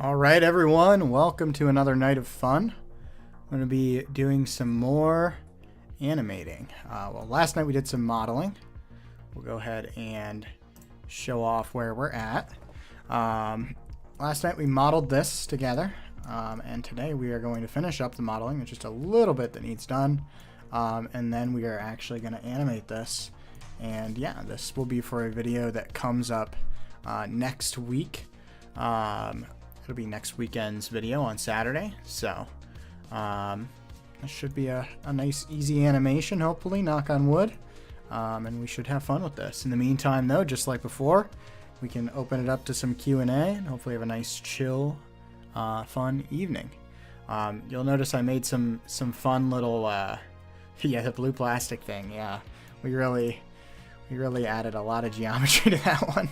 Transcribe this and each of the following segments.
All right, everyone, welcome to another night of fun. I'm going to be doing some more animating. Well, last night we did some modeling. We'll go ahead and show off where we're at. Last night we modeled this together, and today we are going to finish up the modeling. There's just a little bit that needs done, and then we are actually going to animate this. And yeah, this will be for a video that comes up next week. It'll be next weekend's video on Saturday, so this should be a nice easy animation, hopefully, knock on wood, and we should have fun with this. In the meantime, though, just like before, we can open it up to some Q&A and hopefully have a nice chill fun evening. You'll notice I made some fun little yeah, the blue plastic thing. Yeah, we really added a lot of geometry to that one.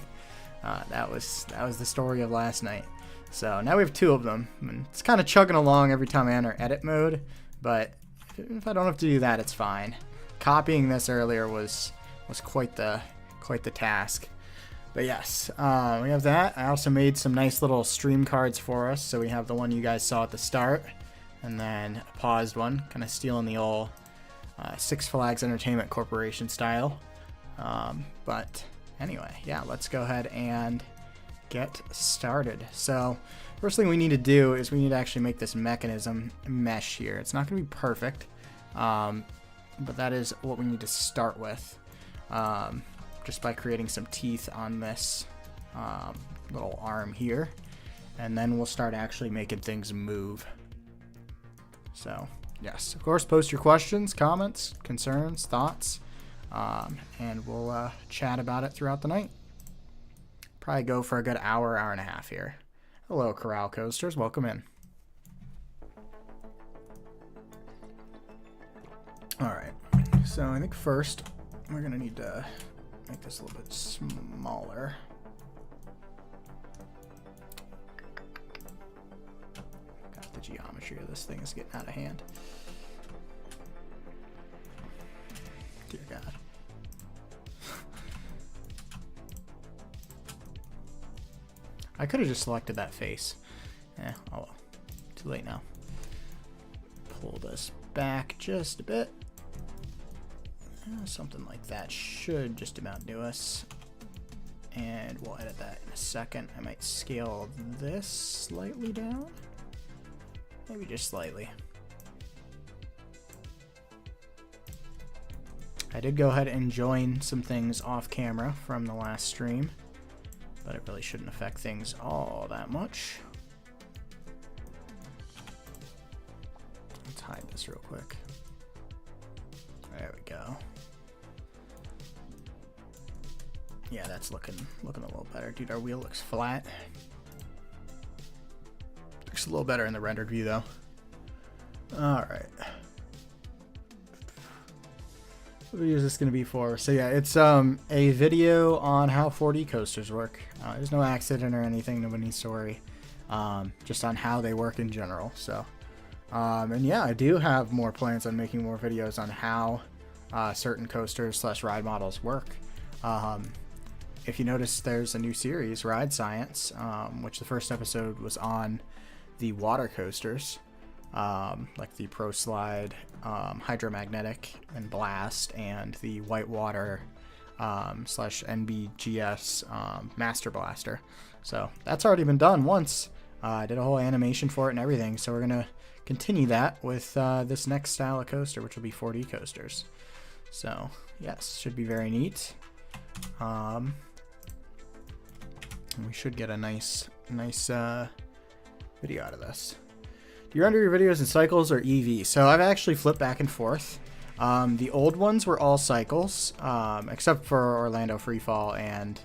That was the story of last night. So now we have two of them, and it's kind of chugging along every time I enter edit mode, but if I don't have to do that, it's fine. Copying this earlier was quite the task. But yes, we have that. I also made some nice little stream cards for us. So we have the one you guys saw at the start, and then a paused one, kind of stealing the old Six Flags Entertainment Corporation style. But anyway, yeah, let's go ahead and get started. So first thing we need to do is we need to actually make this mechanism mesh here. It's not going to be perfect, but that is what we need to start with, just by creating some teeth on this little arm here, and then we'll start actually making things move. So yes, of course, post your questions, comments, concerns, thoughts, and we'll chat about it throughout the night. Probably go for a good hour and a half here. Hello, Corral Coasters. Welcome in. Alright, so I think first we're going to need to make this a little bit smaller. God, the geometry of this thing is getting out of hand. Dear God. I could have just selected that face. Oh well. Too late now. Pull this back just a bit. Something like that should just about do us. And we'll edit that in a second. I might scale this slightly down. Maybe just slightly. I did go ahead and join some things off camera from the last stream, but it really shouldn't affect things all that much. Let's hide this real quick. There we go. Yeah, that's looking a little better. Dude, our wheel looks flat. Looks a little better in the rendered view, though. Alright. What video is this going to be for? So yeah, it's a video on how 4D coasters work. There's no accident or anything, nobody needs to worry. Just on how they work in general. So, and yeah, I do have more plans on making more videos on how certain coasters / ride models work. If you notice, there's a new series, Ride Science, which the first episode was on the water coasters. Like the Pro Slide, Hydromagnetic and Blast, and the Whitewater / NBGS Master Blaster. So that's already been done once. I did a whole animation for it and everything, so we're gonna continue that with this next style of coaster, which will be 4D coasters. So yes, should be very neat. And we should get a nice video out of this. Do you render your videos in cycles or EV? So I've actually flipped back and forth. The old ones were all cycles, except for Orlando Freefall and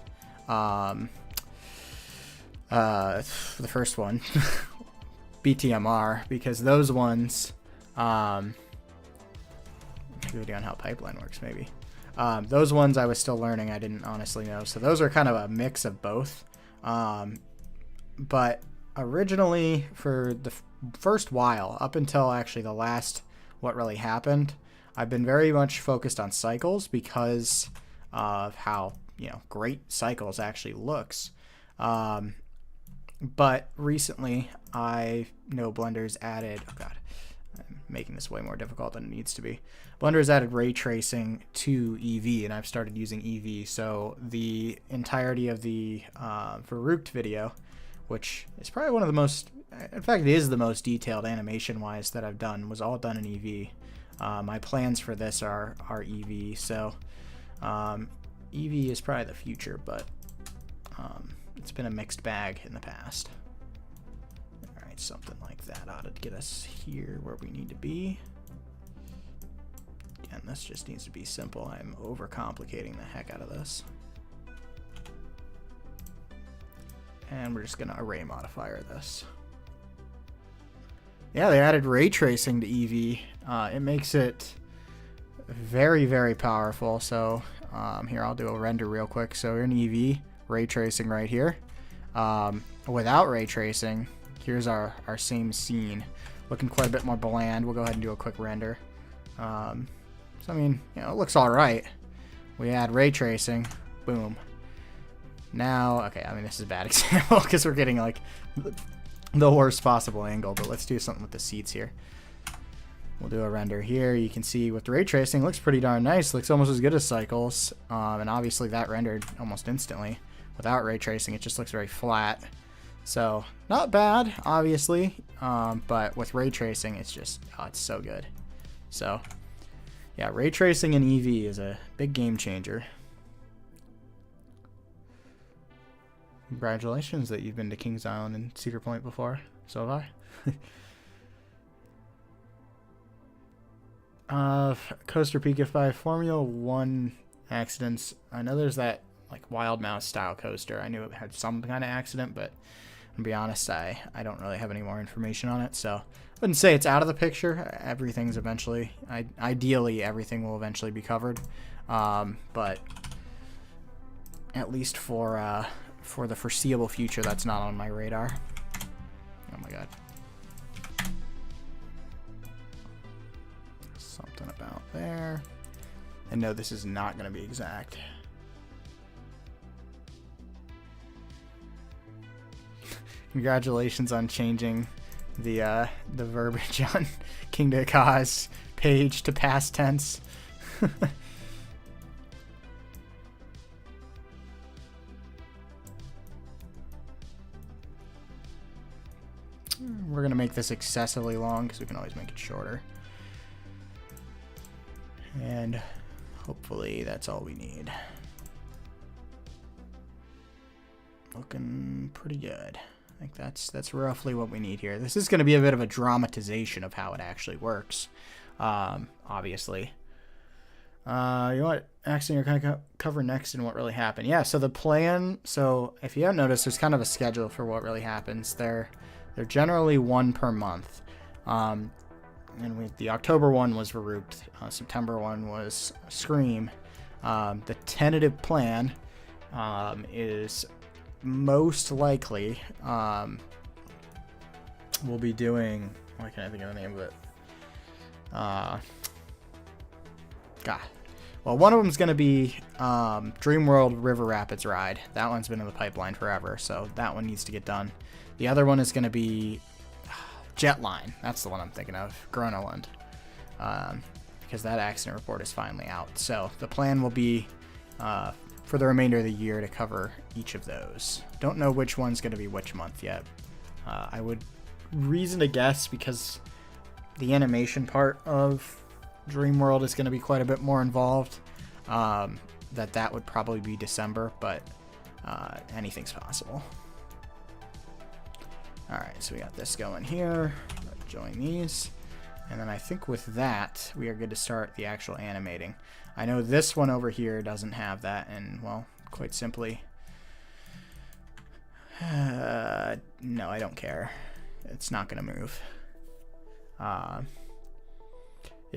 the first one, BTMR, because those ones, video on how pipeline works maybe. Those ones I was still learning. I didn't honestly know. So those are kind of a mix of both. But originally, for the first while, up until actually the last what really happened, I've been very much focused on cycles because of how great cycles actually looks. But recently, I know Blender's added, oh god, I'm making this way more difficult than it needs to be. Blender's added ray tracing to Eevee, and I've started using Eevee. So the entirety of the Farouked video, which is probably one of the most, in fact, it is the most detailed animation-wise that I've done, was all done in Eevee. My plans for this are Eevee, so Eevee is probably the future, but it's been a mixed bag in the past. Alright, something like that ought to get us here where we need to be. Again, this just needs to be simple. I'm overcomplicating the heck out of this. And we're just going to array modifier this. Yeah, they added ray tracing to Eevee. It makes it very, very powerful. So here, I'll do a render real quick. So we're in Eevee, ray tracing right here. Without ray tracing, here's our same scene. Looking quite a bit more bland. We'll go ahead and do a quick render. So, I mean, you know, it looks all right. We add ray tracing. Boom. Now, okay, I mean, this is a bad example because we're getting, like, the worst possible angle, but let's do something with the seats here. We'll do a render here. You can see with the ray tracing, looks pretty darn nice. Looks almost as good as Cycles. And obviously that rendered almost instantly. Without ray tracing, it just looks very flat. So, not bad, obviously. But with ray tracing, it's just, oh, it's so good. So, yeah, ray tracing in Eevee is a big game changer. Congratulations that you've been to Kings Island and Cedar Point before. So have I. Coaster Peak F5 Formula 1 accidents. I know there's that like Wild Mouse style coaster. I knew it had some kind of accident, but to be honest, I don't really have any more information on it. So I wouldn't say it's out of the picture. Everything's eventually, ideally, everything will eventually be covered. But at least for the foreseeable future, that's not on my radar. Oh my god. Something about there. And no, this is not going to be exact. Congratulations on changing the verbiage on Kingdom Cause page to past tense. We're going to make this excessively long because we can always make it shorter. And hopefully that's all we need. Looking pretty good. I think that's roughly what we need here. This is going to be a bit of a dramatization of how it actually works, obviously. You know what? Actually, you're going to cover next and what really happened. Yeah, so the plan, so if you haven't noticed, there's kind of a schedule for what really happens. They're generally one per month. And the October one was Farouked. September one was Scream. The tentative plan is most likely we'll be doing, why can't I think of the name of it? God. Well, one of them is going to be Dream World River Rapids Ride. That one's been in the pipeline forever, so that one needs to get done. The other one is going to be Jetline. That's the one I'm thinking of. Gronaland. Because that accident report is finally out. So the plan will be for the remainder of the year to cover each of those. Don't know which one's going to be which month yet. I would reason to guess because the animation part of Dream World is going to be quite a bit more involved. That would probably be December, but anything's possible. Alright, so we got this going here. Join these. And then I think with that, we are good to start the actual animating. I know this one over here doesn't have that, and, well, quite simply, no, I don't care. It's not going to move. Yeah,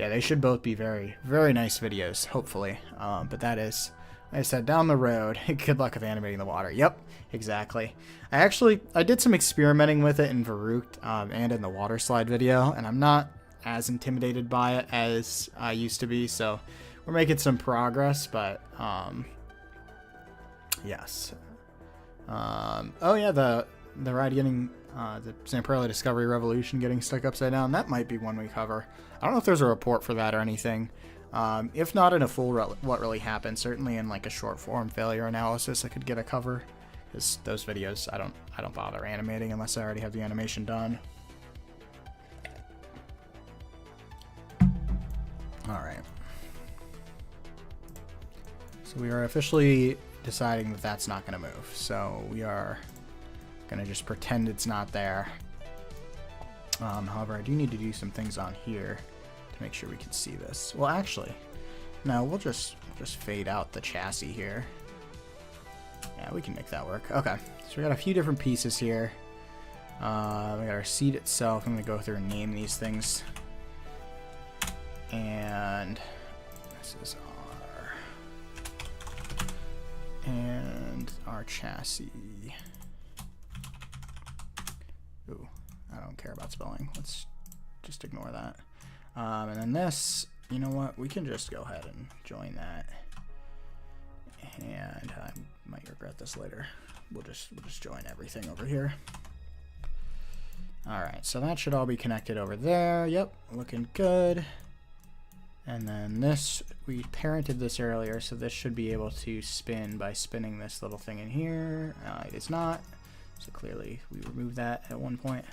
they should both be very, very nice videos, hopefully. But that is, like I said, down the road. Good luck with animating the water. Yep, exactly. I did some experimenting with it in Farouked and in the water slide video, and I'm not as intimidated by it as I used to be, so we're making some progress, but yes. Oh yeah, the the ride getting, the Zamperla Discovery Revolution getting stuck upside down, that might be one we cover. I don't know if there's a report for that or anything. If not in a full what really happened, certainly in like a short form failure analysis, I could get a cover. Because those videos, I don't bother animating unless I already have the animation done. All right. So we are officially deciding that that's not going to move. So we are going to just pretend it's not there. However, I do need to do some things on here to make sure we can see this. Well, actually, no, we'll just fade out the chassis here. Yeah, we can make that work. Okay, so we got a few different pieces here. We got our seat itself. I'm going to go through and name these things. And this is our chassis. Ooh, I don't care about spelling. Let's just ignore that. And then this, you know what? We can just go ahead and join that. And I might regret this later. We'll just join everything over here. All right, so that should all be connected over there. Yep, looking good. And then this, we parented this earlier, so this should be able to spin by spinning this little thing in here. It is not, so clearly we removed that at one point.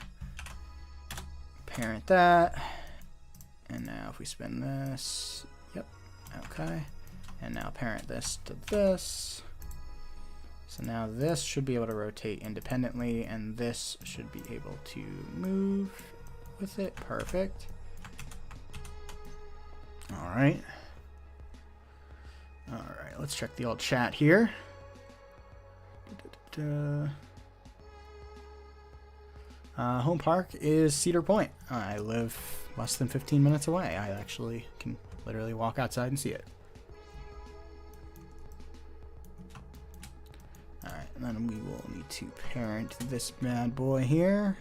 Parent that, and now if we spin this, yep, okay. And now parent this to this. So now this should be able to rotate independently, and this should be able to move with it. Perfect. All right, let's check the old chat here. Home park is Cedar Point. I live less than 15 minutes away. I actually can literally walk outside and see it. All right, and then we will need to parent this bad boy here.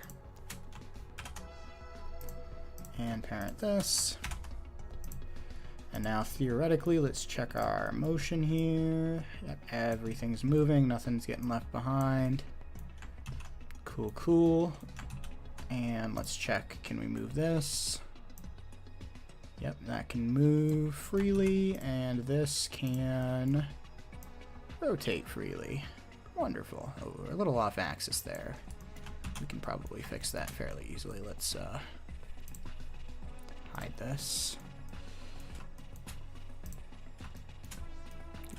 And parent this. And now theoretically, let's check our motion here. Yep, everything's moving, nothing's getting left behind. Cool, cool. And let's check, can we move this? Yep, that can move freely, and this can rotate freely. Wonderful. Oh, we're a little off axis there. We can probably fix that fairly easily. Let's hide this.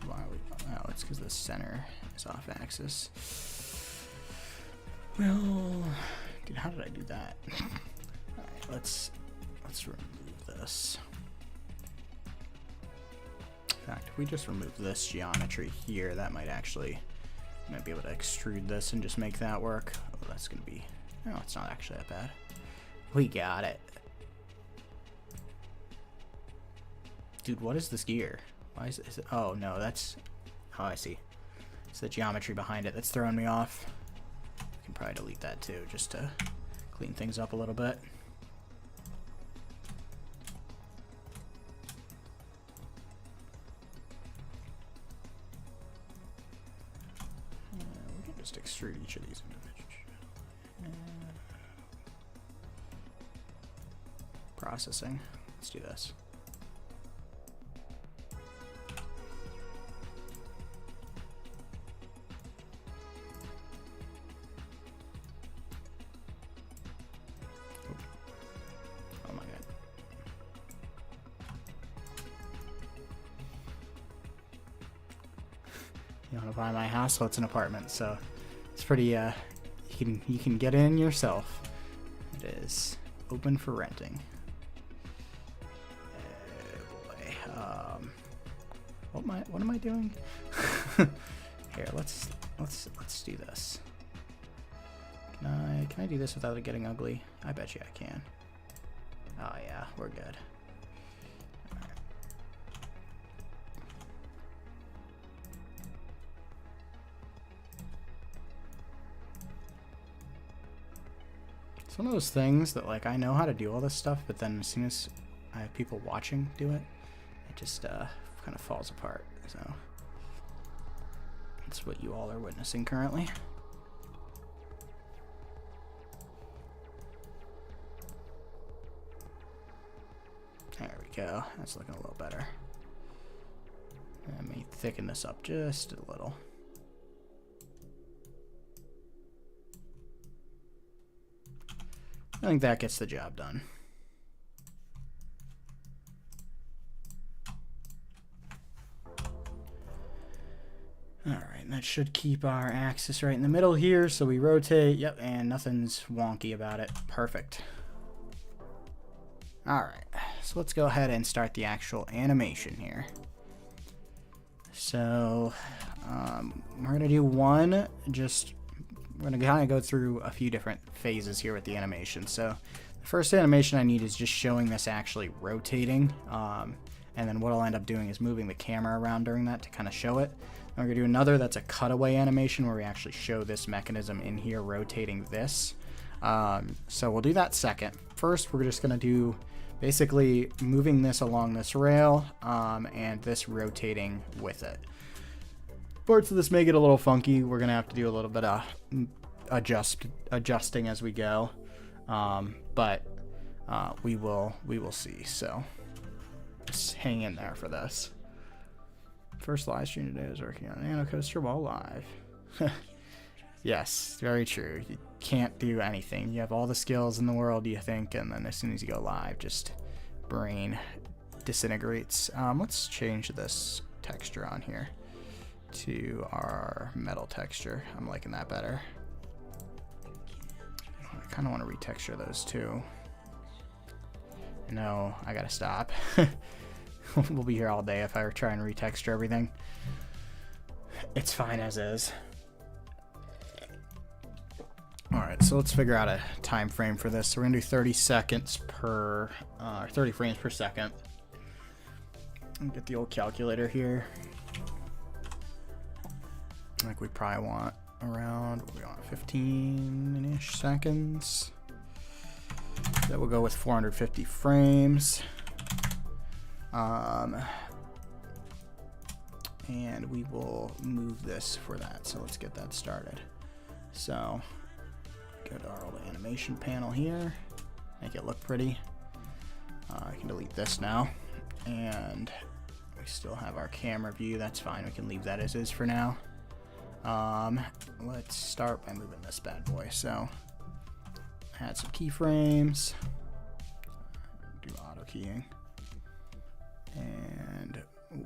Oh, it's because the center is off axis. Well, dude, how did I do that? All right, let's remove this. In fact, if we just remove this geometry here, that might be able to extrude this and just make that work. Oh, that's gonna be. No, it's not actually that bad. We got it, dude. What is this gear? Why is it? Oh no, that's. Oh, I see. It's the geometry behind it that's throwing me off. I can probably delete that too, just to clean things up a little bit. We can just extrude each of these individually. Processing. Let's do this. You want to buy my house? Well, it's an apartment, so it's pretty. You can get in yourself. It is open for renting. Oh boy. What am I doing? Here, let's do this. Can I do this without it getting ugly? I bet you I can. Oh yeah, we're good. It's one of those things that, like, I know how to do all this stuff, but then as soon as I have people watching do it, it just kind of falls apart. So that's what you all are witnessing currently. go. That's looking a little better. Let me thicken this up just a little. I think that gets the job done. Alright, and that should keep our axis right in the middle here, so we rotate, yep, and nothing's wonky about it. Perfect. Alright, so let's go ahead and start the actual animation here. So, we're going to do one, we're going to kind of go through a few different phases here with the animation. So, the first animation I need is just showing this actually rotating, and then what I'll end up doing is moving the camera around during that to kind of show it. And we're going to do another that's a cutaway animation where we actually show this mechanism in here rotating this. So we'll do that second. First, we're just going to do basically moving this along this rail and this rotating with it. Parts of this may get a little funky. We're going to have to do a little bit of adjusting as we go, but we will see. So just hang in there for this. First live stream today is working on Nano Coaster while live. Yes, very true. You can't do anything. You have all the skills in the world, you think, and then as soon as you go live, just brain disintegrates. Let's change this texture on here to our metal texture. I'm liking that better. I kind of want to retexture those too. No, I gotta stop. We'll be here all day if I were trying to retexture everything. It's fine as is. Alright, so let's figure out a time frame for this. So we're gonna do 30 seconds per 30 frames per second. Get the old calculator here. Like we probably want around 15-ish seconds. That will go with 450 frames. And we will move this for that. So let's get that started. So go to our old animation panel here, make it look pretty. I can delete this now, and we still have our camera view. That's fine. We can leave that as is for now. Let's start by moving this bad boy. So add some keyframes, do auto keying. And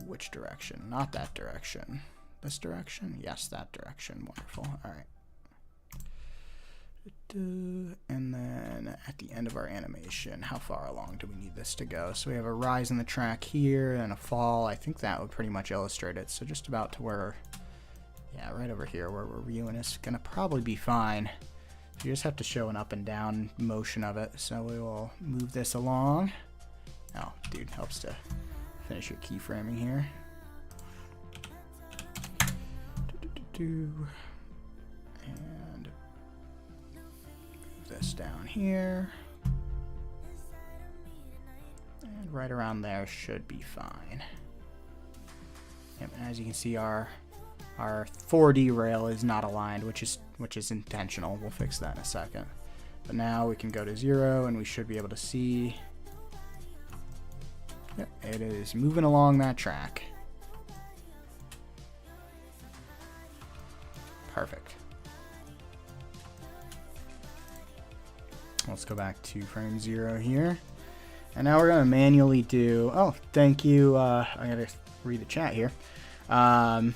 which direction? Not that direction. This direction? Yes, that direction. Wonderful. All right. And then at the end of our animation, how far along do we need this to go? So we have a rise in the track here and a fall. I think that would pretty much illustrate it. So just about to where, yeah, right over here where we're viewing is going to probably be fine. You just have to show an up and down motion of it. So we will move this along. Oh, dude, helps to finish your keyframing here. And move this down here. And right around there should be fine. Yep, and as you can see, our 4D rail is not aligned, which is intentional. We'll fix that in a second. But now we can go to 0 and we should be able to see. Yep, it is moving along that track. Perfect. Let's go back to frame 0 here. And now we're going to manually do... Oh, thank you. I got to read the chat here. Can't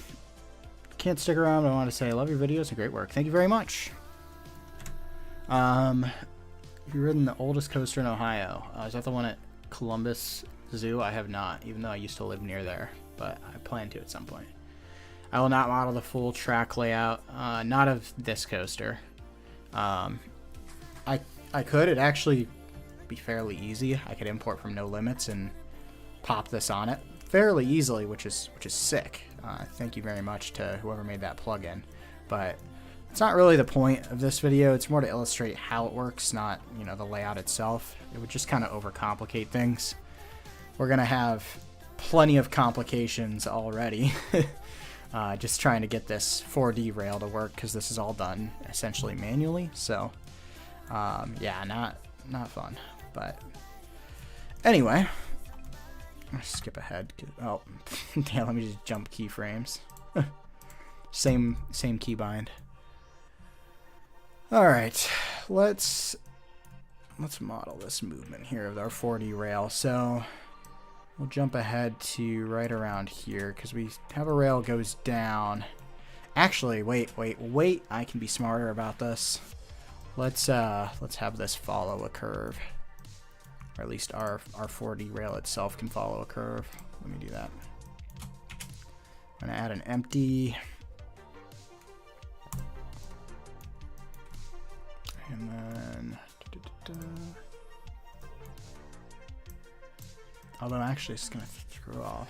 stick around, but I want to say I love your videos and great work. Thank you very much. Have you ridden the oldest coaster in Ohio? Is that the one at Columbus Zoo? I have not, even though I used to live near there, but I plan to at some point. I will not model the full track layout, not of this coaster. I could. It'd actually be fairly easy. I could import from No Limits and pop this on it fairly easily, which is sick. Thank you very much to whoever made that plugin. But it's not really the point of this video. It's more to illustrate how it works, not, you know, the layout itself. It would just kind of overcomplicate things. We're gonna have plenty of complications already. Just trying to get this 4D rail to work, because this is all done essentially manually. So yeah, not fun. But anyway, skip ahead. Oh, damn, let me just jump keyframes. same keybind. All right, let's model this movement here of our 4D rail. So we'll jump ahead to right around here because we have a rail goes down. Actually, wait. I can be smarter about this. Let's have this follow a curve. Or at least our 4D rail itself can follow a curve. Let me do that. I'm gonna add an empty. And then although actually it's gonna throw off.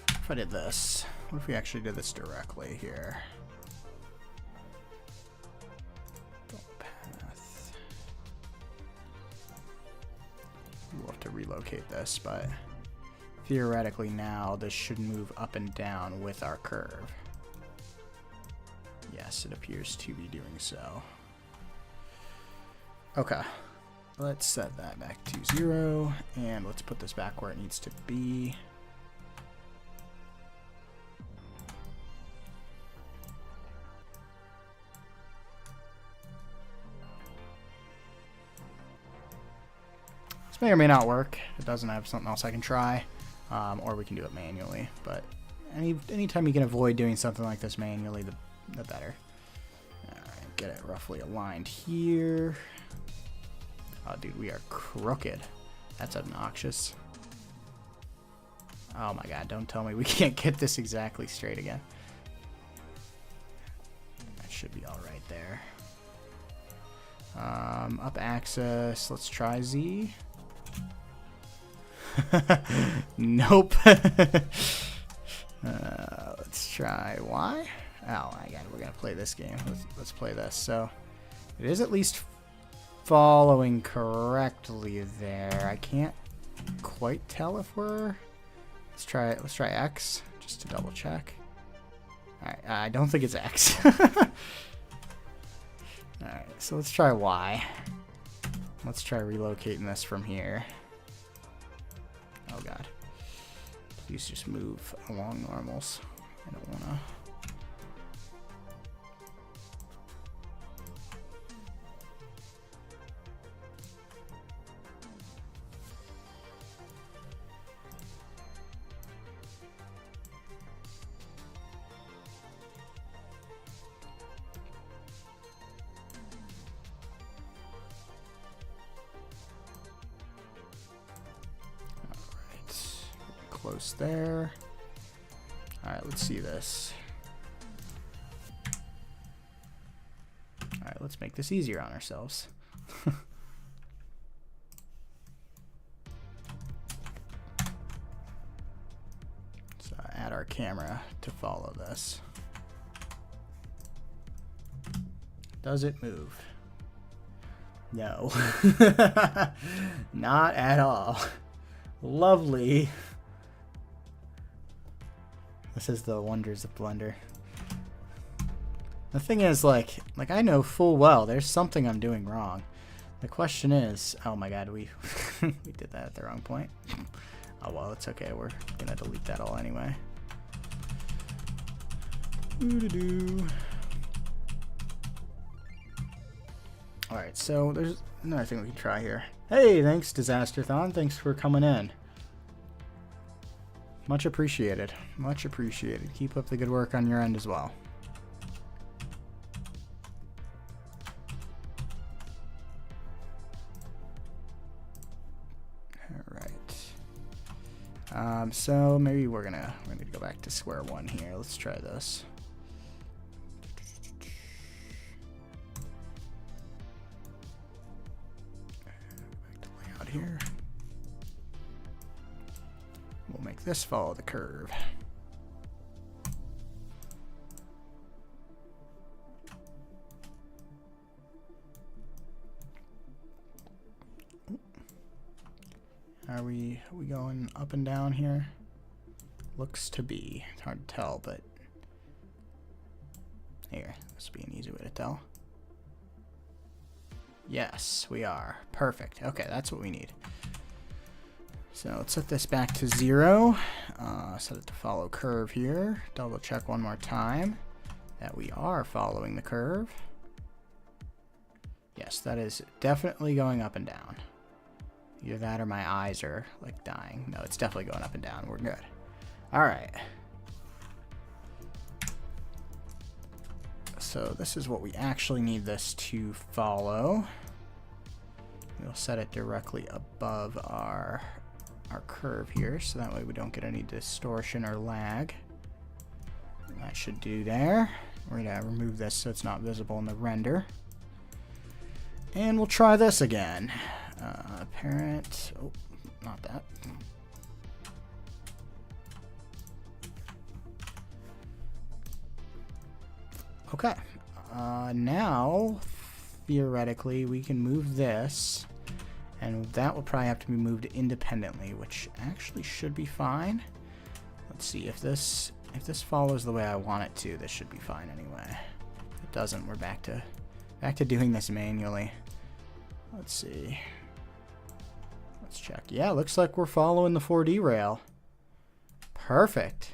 If I did this, what if we actually did this directly here? Path. We'll have to relocate this, but theoretically now this should move up and down with our curve. Yes, it appears to be doing so. Okay, let's set that back to 0, and let's put this back where it needs to be. This may or may not work. It doesn't have something else I can try, or we can do it manually. But anytime you can avoid doing something like this manually, the better. Alright, get it roughly aligned here. Oh, dude, we are crooked. That's obnoxious. Oh my god, don't tell me we can't get this exactly straight again. That should be alright there. Up axis, let's try Z. Nope. Let's try Y. Oh my god, we're gonna play this game. Let's play this. So it is at least following correctly there. I can't quite tell if we're. Let's try X just to double check. All right, I don't think it's X. All right, so let's try Y. Let's try relocating this from here. Oh god, please just move along normals. I don't wanna. Close there. All right, let's see this. All right, let's make this easier on ourselves. So add our camera to follow this. Does it move? No. Not at all. Lovely. This is the wonders of Blender. The thing is, like I know full well there's something I'm doing wrong. The question is, oh my god, we we did that at the wrong point. Oh well, it's okay. We're gonna delete that all anyway. All right, so there's another thing we can try here. Hey, thanks Disasterthon. Thanks for coming in. Much appreciated. Much appreciated. Keep up the good work on your end as well. All right. So maybe we're gonna go back to square one here. Let's try this. Back to layout here. We'll make this follow the curve. Are we going up and down here? Looks to be. It's hard to tell, but here, this will be an easy way to tell. Yes, we are. Perfect. Okay, that's what we need. So let's set this back to 0. Set it to follow curve here. Double check one more time that we are following the curve. Yes, that is definitely going up and down. Either that or my eyes are like dying. No, it's definitely going up and down. We're good. All right. So this is what we actually need this to follow. We'll set it directly above our curve here, so that way we don't get any distortion or lag. That should do there. We're gonna remove this so it's not visible in the render. And we'll try this again. Parent, oh, not that. Okay, now theoretically we can move this, and that will probably have to be moved independently, which actually should be fine. Let's see if this follows the way I want it to. This should be fine anyway. If it doesn't, we're back to doing this manually. Let's see. Let's check. Yeah, looks like we're following the 4D rail. Perfect.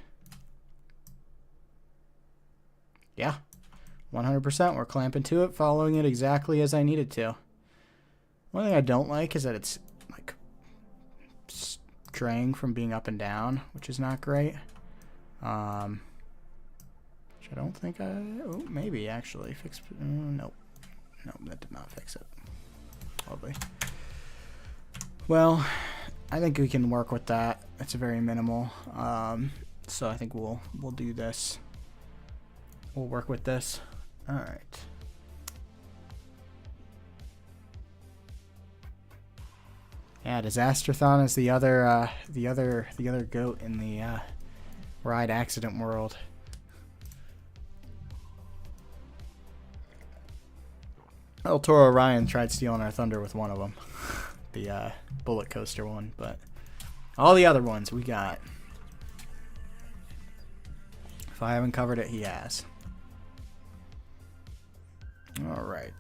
Yeah. 100%. We're clamping to it, following it exactly as I needed to. One thing I don't like is that it's like straying from being up and down, which is not great. Which I don't think oh, maybe actually fix. Nope. Nope, that did not fix it. Lovely. Well, I think we can work with that. It's very minimal. So I think we'll do this. We'll work with this. All right. Yeah, Disasterthon is the other goat in the ride accident world. El Toro Ryan tried stealing our thunder with one of them, the bullet coaster one, but all the other ones we got. If I haven't covered it, he has. All right.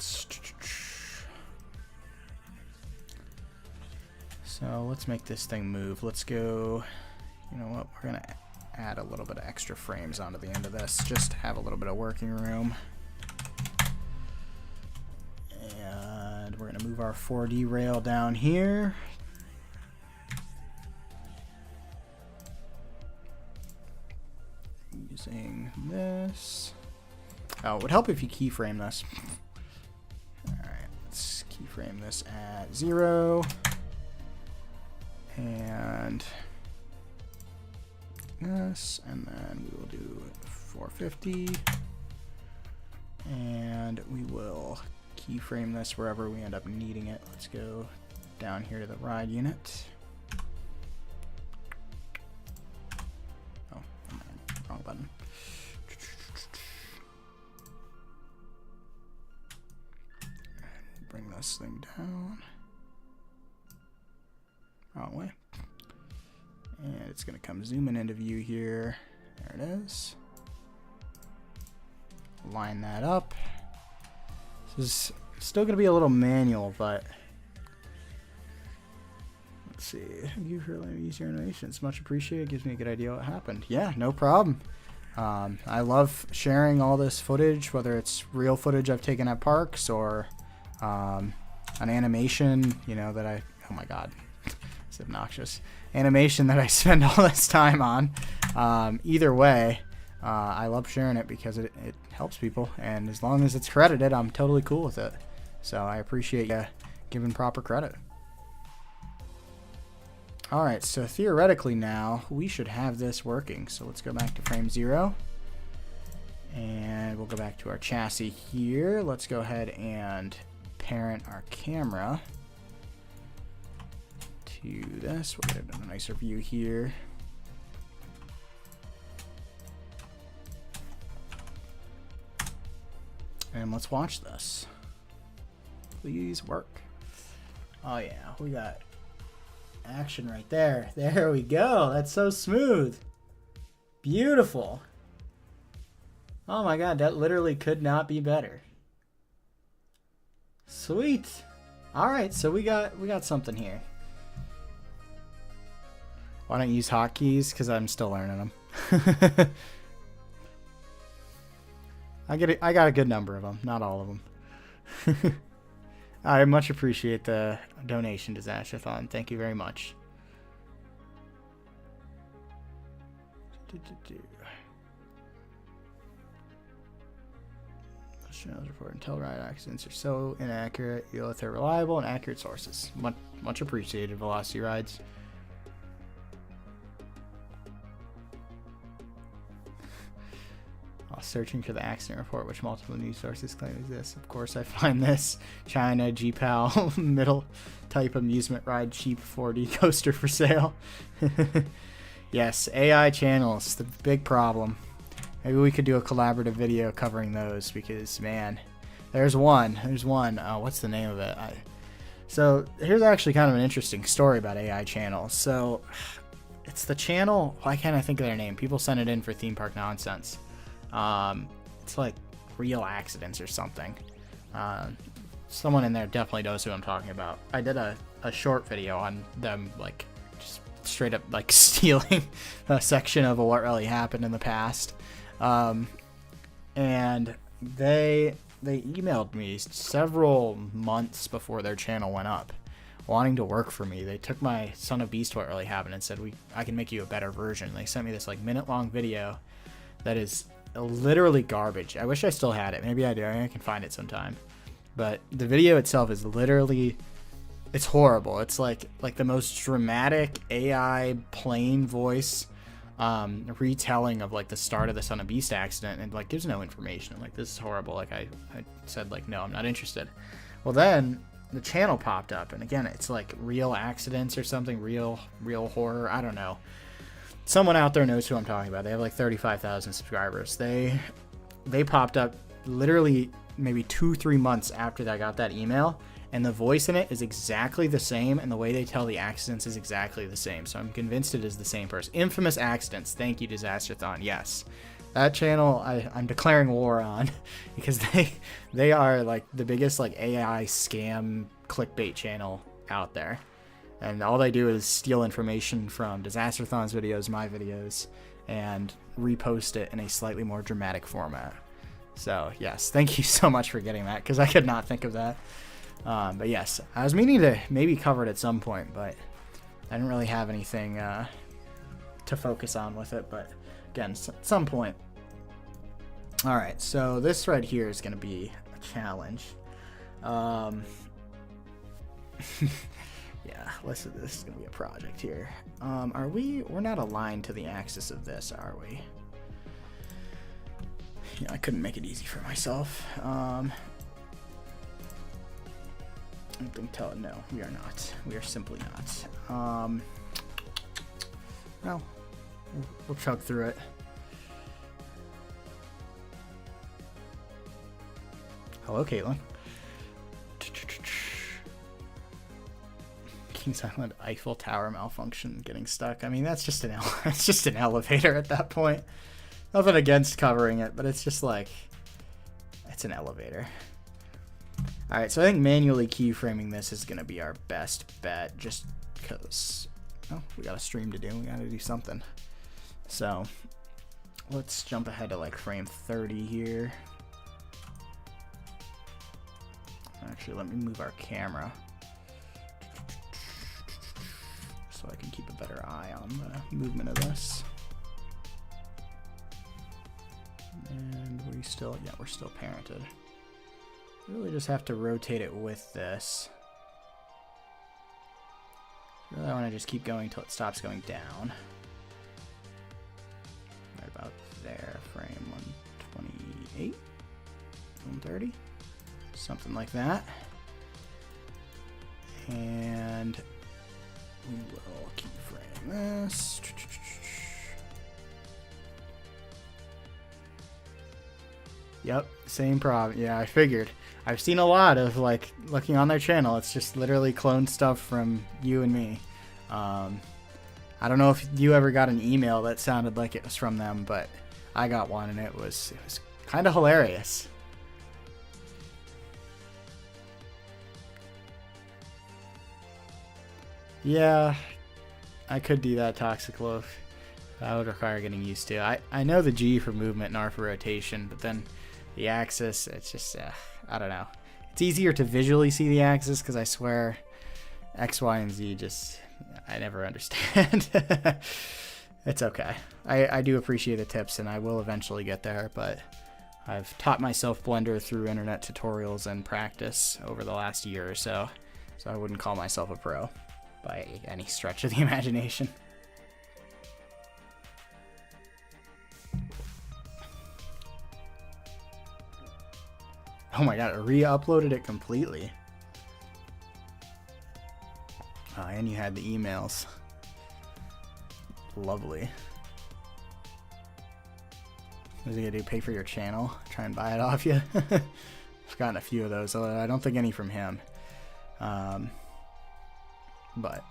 So let's make this thing move. Let's go. You know what? We're gonna add a little bit of extra frames onto the end of this, just to have a little bit of working room. And we're gonna move our 4D rail down here. Using this. Oh, it would help if you keyframe this. Alright, let's keyframe this at 0. And this, and then we will do 450. And we will keyframe this wherever we end up needing it. Let's go down here to the ride unit. Oh, wrong button. Bring this thing down. Wrong way. And it's going to come zooming into view here. There it is. Line that up. This is still going to be a little manual, but let's see. Thank you for letting me use your animations. Much appreciated. Gives me a good idea what happened. Yeah, no problem. I love sharing all this footage, whether it's real footage I've taken at parks or an animation, you know, that oh my god, it's obnoxious. Animation that I spend all this time on. Either way, I love sharing it because it helps people, and as long as it's credited, I'm totally cool with it. So I appreciate you giving proper credit. Alright, so theoretically now, we should have this working. So let's go back to frame 0. And we'll go back to our chassis here. Let's go ahead and parent our camera to this. We'll get a nicer view here. And let's watch this. Please work. Oh yeah, we got action right there. There we go. That's so smooth. Beautiful. Oh my god, that literally could not be better. Sweet. All right, so we got something here. Why don't you use hotkeys? Because I'm still learning them. I got a good number of them, not all of them. I much appreciate the donation, Disastrathon. Thank you very much. Channels report and Telluride accidents are so inaccurate. You'll have to reliable and accurate sources. Much appreciated, Velocity Rides. While searching for the accident report, which multiple news sources claim exists, of course I find this. China, G-Pal, middle type amusement ride, cheap 4D coaster for sale. Yes, AI channels, the big problem. Maybe we could do a collaborative video covering those because, man, there's one. What's the name of it? So here's actually kind of an interesting story about AI channels. So it's the channel. Why can't I think of their name? People send it in for theme park nonsense. It's like Real Accidents or something. Someone in there definitely knows who I'm talking about. I did a short video on them, like just straight up like stealing a section of what really happened in the past. And they emailed me several months before their channel went up, wanting to work for me. They took my Son of Beast What Really Happened and said, I can make you a better version. They sent me this like minute-long video that is literally garbage. I wish I still had it. Maybe I do. I can find it sometime. But the video itself is literally, it's horrible. It's like the most dramatic AI plain voice retelling of like the start of the Son of Beast accident, and like gives no information. Like, this is horrible. Like I said, like, no, I'm not interested. Well, then the channel popped up, and again, it's like Real Accidents or something, real horror. I don't know. Someone out there knows who I'm talking about. They have like 35,000 subscribers. They popped up literally maybe 2-3 months after I got that email, and the voice in it is exactly the same, and the way they tell the accidents is exactly the same. So I'm convinced it is the same person. Infamous Accidents. Thank you, Disastrathon. Yes. That channel I'm declaring war on because they are like the biggest like AI scam clickbait channel out there. And all they do is steal information from Disastrathon's videos, my videos, and repost it in a slightly more dramatic format. So yes, thank you so much for getting that, because I could not think of that. But yes, I was meaning to maybe cover it at some point, but I didn't really have anything to focus on with it. But again, at some point. All right, so this right here is going to be a challenge. Yeah, this is going to be a project here. We're not aligned to the axis of this, are we? Yeah, I couldn't make it easy for myself. I don't think no, we are not. We are simply not. Well, we'll chug through it. Hello, Caitlin. Kings Island Eiffel Tower malfunction, getting stuck. I mean, that's just it's just an elevator at that point. Nothing against covering it, but it's just like, it's an elevator. All right, so I think manually keyframing this is gonna be our best bet, just because, oh, we got a stream to do. We gotta do something. So let's jump ahead to like frame 30 here. Actually, let me move our camera so I can keep a better eye on the movement of this. And we're still parented. Really just have to rotate it with this. Really, I want to just keep going till it stops going down. Right about there, frame 128, 130, something like that. And we will keyframe this. Yep, same problem. Yeah, I figured. I've seen a lot of, like, looking on their channel, it's just literally cloned stuff from you and me. I don't know if you ever got an email that sounded like it was from them, but I got one, and it was kind of hilarious. Yeah, I could do that Toxic Loaf. That would require getting used to. I know the G for movement and R for rotation, but then the axis, it's just, I don't know. It's easier to visually see the axis because I swear X, Y, and Z just, I never understand. It's okay. I do appreciate the tips, and I will eventually get there, but I've taught myself Blender through internet tutorials and practice over the last year or so, so I wouldn't call myself a pro by any stretch of the imagination. Oh my god, it re-uploaded it completely. Oh, and you had the emails. Lovely. What is he gonna do? Pay for your channel? Try and buy it off you? I've gotten a few of those, although I don't think any from him. But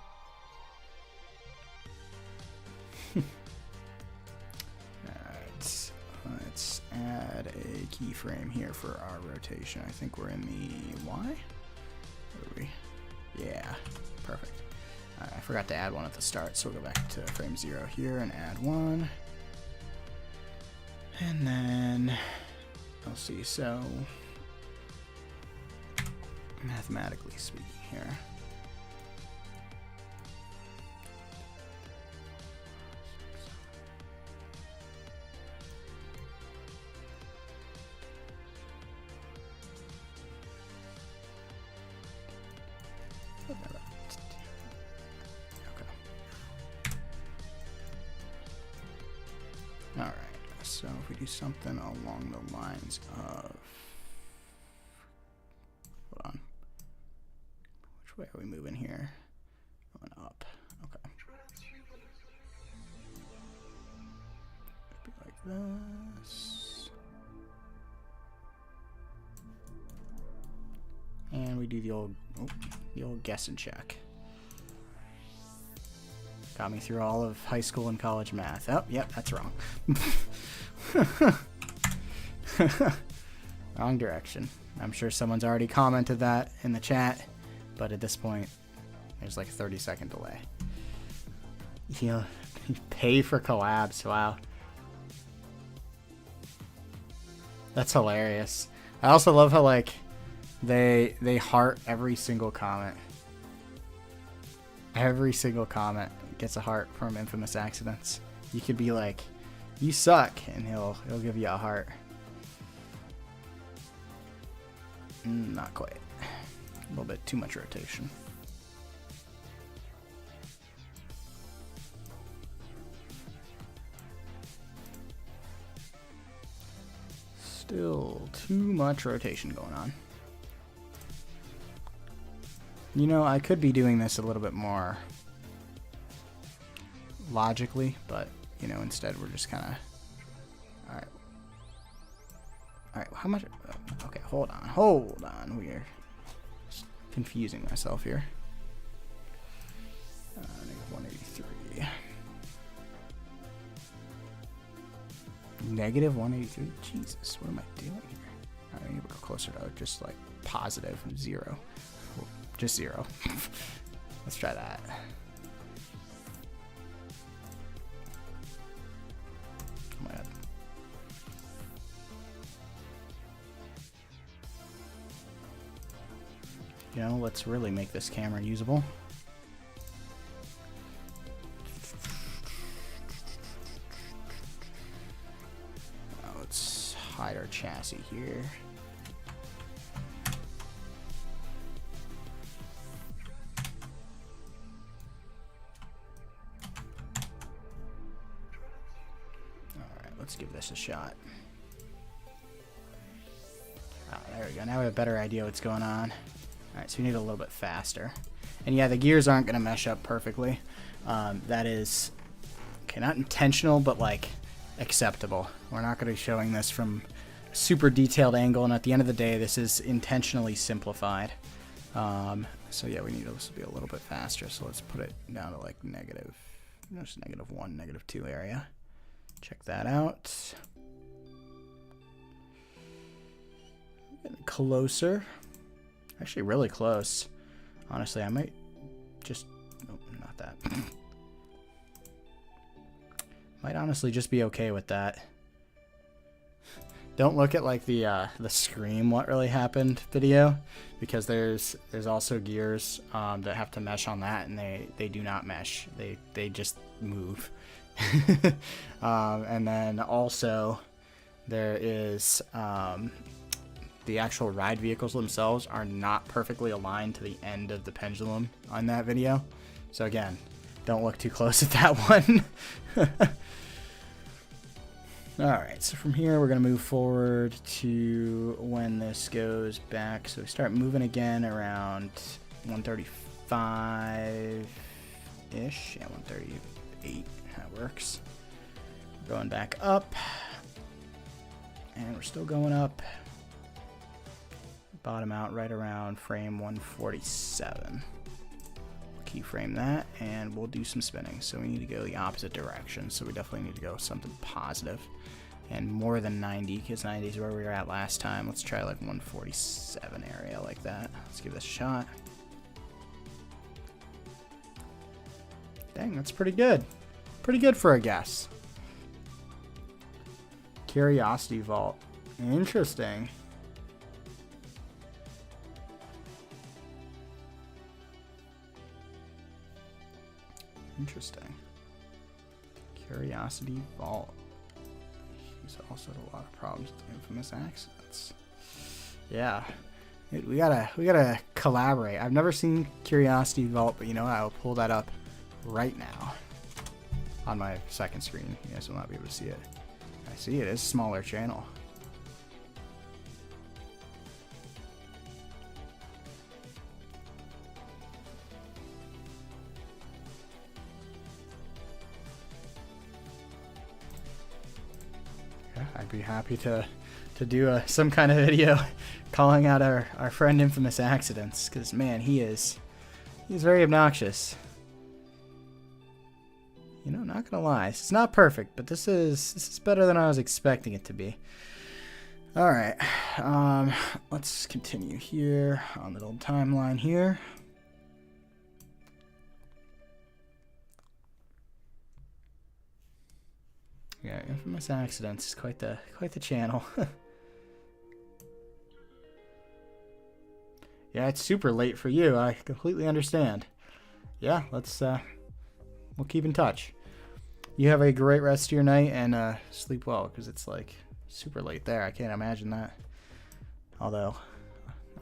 let's add a keyframe here for our rotation. I think we're in the Y. Where are we? Yeah, perfect. I forgot to add one at the start, so we'll go back to frame 0 here and add one. And then, let's see, so mathematically speaking here, so if we do something along the lines of, hold on, which way are we moving here? Going up, okay. Be like this. And we do the old guess and check. Got me through all of high school and college math. Oh, yep, that's wrong. Wrong direction. I'm sure someone's already commented that in the chat, but at this point, there's like a 30-second delay. You pay for collabs, wow. That's hilarious. I also love how like they heart every single comment. Every single comment gets a heart from Infamous Accidents. You could be like, you suck, and he'll give you a heart. Not quite. A little bit too much rotation. Still too much rotation going on. You know, I could be doing this a little bit more logically, but you know, instead we're just kind of, all right, how much, okay, hold on, we're just confusing myself here. -183. -183, Jesus, what am I doing here? All right, I need to go closer to just like positive 0. Just 0. Let's try that. Oh my god. You know, let's really make this camera usable. Let's hide our chassis here. Let's give this a shot. Oh, there we go. Now we have a better idea what's going on. Alright, so we need a little bit faster. And yeah, the gears aren't going to mesh up perfectly. That is, okay, not intentional, but like acceptable. We're not going to be showing this from a super detailed angle, and at the end of the day, this is intentionally simplified. So yeah, we need this to be a little bit faster. So let's put it down to like negative, just -1, -2 area. Check that out. Getting closer. Actually, really close. Honestly, I might just... Nope, not that. Might honestly just be okay with that. Don't look at like the Scream What Really Happened video, because there's also gears that have to mesh on that, and they do not mesh. They just move. And then also there is the actual ride vehicles themselves are not perfectly aligned to the end of the pendulum on that video. So again, don't look too close at that one. Alright, so from here we're going to move forward to when this goes back. So we start moving again around 135-ish. Yeah, 138. That works. Going back up. And we're still going up. Bottom out right around frame 147. Keyframe that, and we'll do some spinning. So we need to go the opposite direction. So we definitely need to go something positive. And more than 90, because 90 is where we were at last time. Let's try like 147 area like that. Let's give this a shot. Dang, that's pretty good. Pretty good for a guess. Curiosity Vault. Interesting. Interesting. Curiosity Vault. He's also had a lot of problems with infamous accidents. Yeah. We gotta collaborate. I've never seen Curiosity Vault, but you know what? I'll pull that up right now on my second screen. You guys will not be able to see it. I see it is a smaller channel. I'd be happy to do some kind of video calling out our friend Infamous Accidents, because man, he's very obnoxious. You know, not gonna lie, it's not perfect, but this is better than I was expecting it to be. All right, let's continue here on the little timeline here. Yeah, Infamous Accidents is quite the channel. Yeah, it's super late for you. I completely understand. Yeah, let's we'll keep in touch. You have a great rest of your night and sleep well, because it's like super late there. I can't imagine that. Although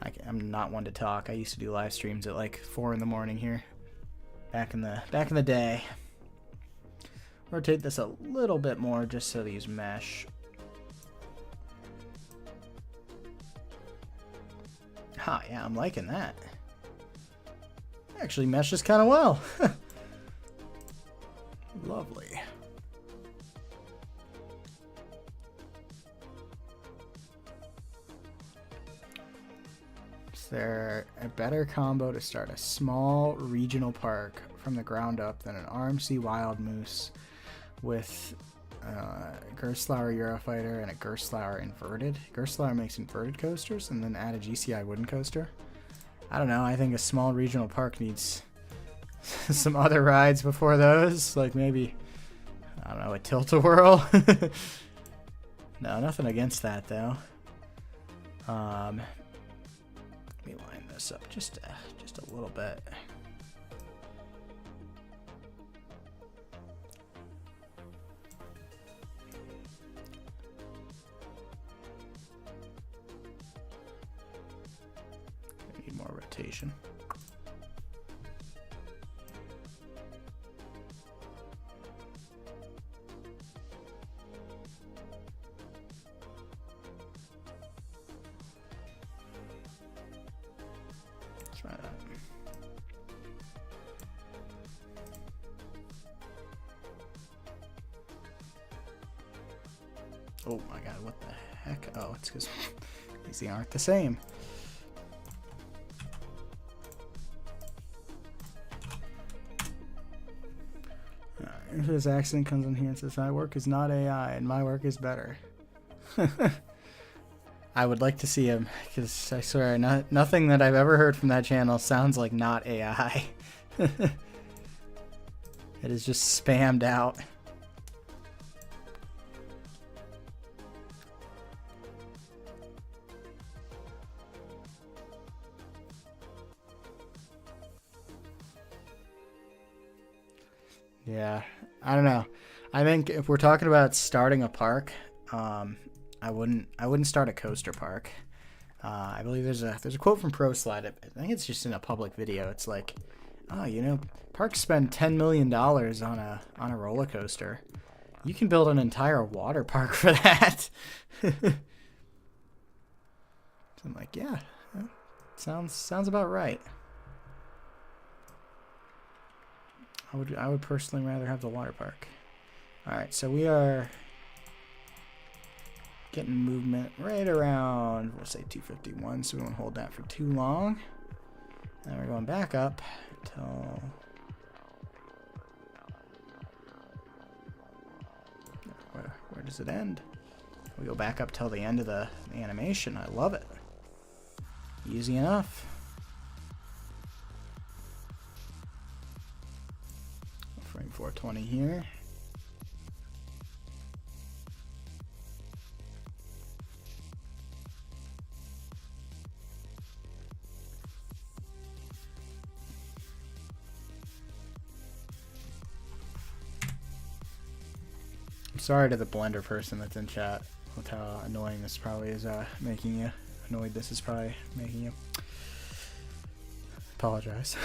I'm not one to talk. I used to do live streams at like 4 in the morning here, back in the day. Rotate this a little bit more just so these mesh. Ha, yeah, I'm liking that. Actually meshes kind of well. Lovely. Is there a better combo to start a small regional park from the ground up than an RMC Wild Moose with Gerstlauer Eurofighter and a Gerstlauer inverted? Gerstlauer makes inverted coasters, and then add a GCI wooden coaster. I don't know. I think a small regional park needs some other rides before those. Like maybe, I don't know, a tilt-a-whirl. No, nothing against that though. Let me line this up just a little bit. More rotation. Let's try that. Oh my god, what the heck? Oh, it's because these aren't the same. If this accident comes in here and says my work is not AI and my work is better. I would like to see him, because I swear nothing that I've ever heard from that channel sounds like not AI. It is just spammed out. Yeah, I don't know. I think if we're talking about starting a park, I wouldn't start a coaster park. I believe there's a quote from ProSlide. I think it's just in a public video. It's like, oh, you know, parks spend $10 million on a roller coaster. You can build an entire water park for that. So I'm like, yeah, sounds about right. I would personally rather have the water park. All right, so we are getting movement right around, we'll say 251, so we won't hold that for too long. And we're going back up until where does it end? We go back up till the end of the animation. I love it. Easy enough. Frame 420 here. I'm sorry to the Blender person that's in chat with how annoying this probably is making you. Annoyed this is probably making you. Apologize.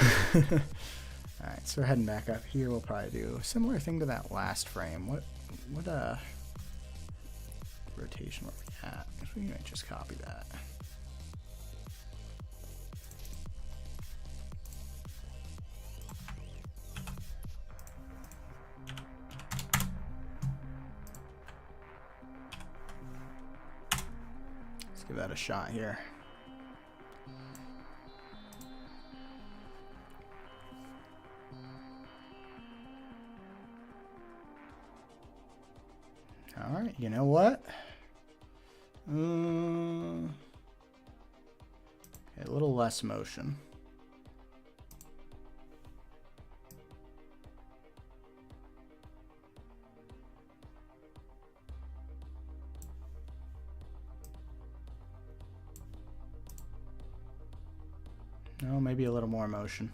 Alright, so we're heading back up here. We'll probably do a similar thing to that last frame. What rotation were we at? We might just copy that. Let's give that a shot here. All right, you know what? Okay, a little less motion. No, maybe a little more motion.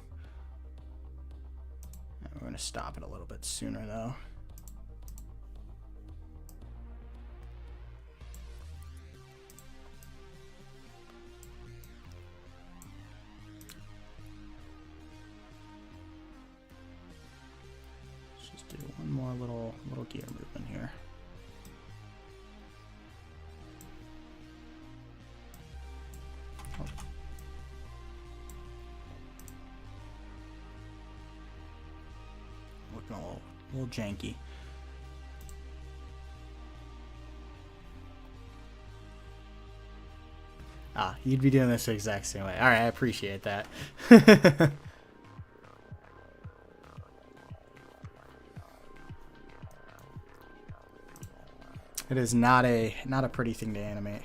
We're going to stop it a little bit sooner, though. Let's just do one more little gear movement here. Oh. Looking a little janky. Ah, you'd be doing this the exact same way. All right, I appreciate that. It is not a pretty thing to animate.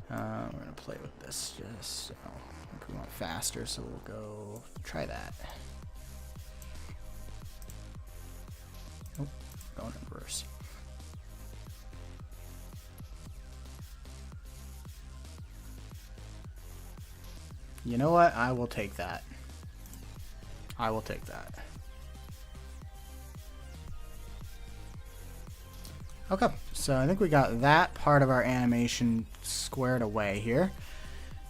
We're gonna play with this just so I think we want faster, so we'll go try that. Oh, going in reverse. You know what? I will take that. I will take that. Okay, so I think we got that part of our animation squared away here.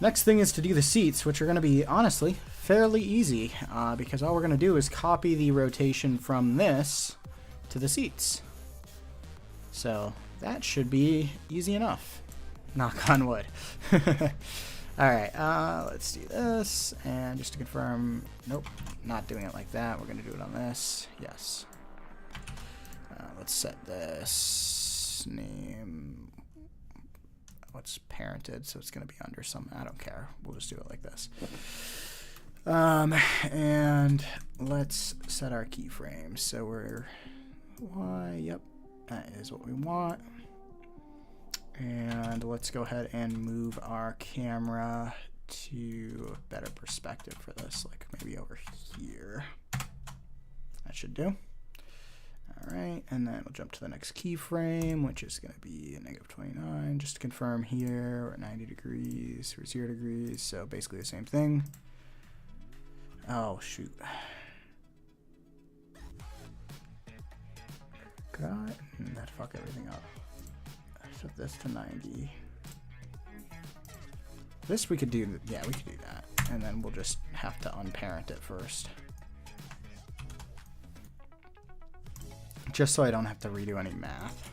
Next thing is to do the seats, which are going to be, honestly, fairly easy, because all we're going to do is copy the rotation from this to the seats. So that should be easy enough. Knock on wood. Alright, let's do this, and just to confirm, nope, not doing it like that. We're going to do it on this. Yes. Let's set this name. What's parented? So it's going to be under some. I don't care. We'll just do it like this. And let's set our keyframes. So we're Y. Yep, that is what we want. And let's go ahead and move our camera to a better perspective for this, like maybe over here. That should do. All right, and then we'll jump to the next keyframe, which is going to be a -29. Just to confirm here, we're at 90 degrees or 0 degrees, so basically the same thing. Oh, shoot. God, that fuck everything up. Set this to 90. This we could do, yeah, we could do that. And then we'll just have to unparent it first. Just so I don't have to redo any math.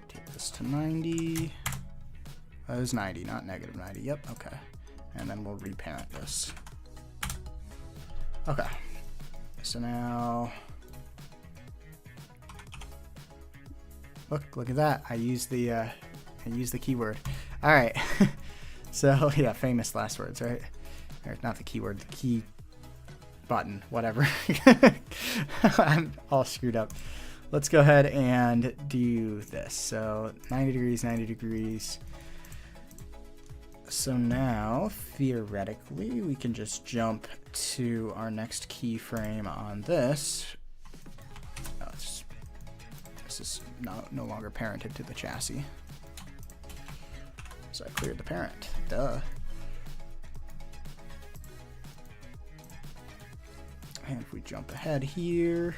Take this to 90. That was 90, not negative 90. Yep, okay. And then we'll reparent this. Okay. So now, look at that. I used the keyword. All right. So yeah, famous last words, right? Or not the keyword, the key button, whatever. I'm all screwed up. Let's go ahead and do this. So 90 degrees, 90 degrees. So now, theoretically, we can just jump to our next keyframe on this. Oh, this is no longer parented to the chassis. So I cleared the parent. Duh. And if we jump ahead here,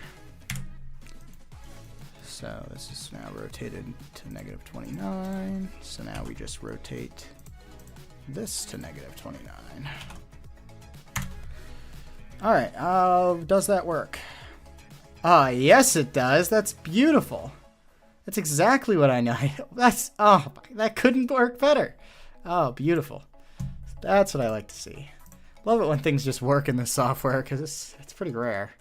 so this is now rotated to negative 29. So now we just rotate this to negative 29. All right, does that work? Yes it does. That's beautiful. That's exactly what I know. That couldn't work better. Oh, beautiful. That's what I like to see. Love it when things just work in the software because it's pretty rare.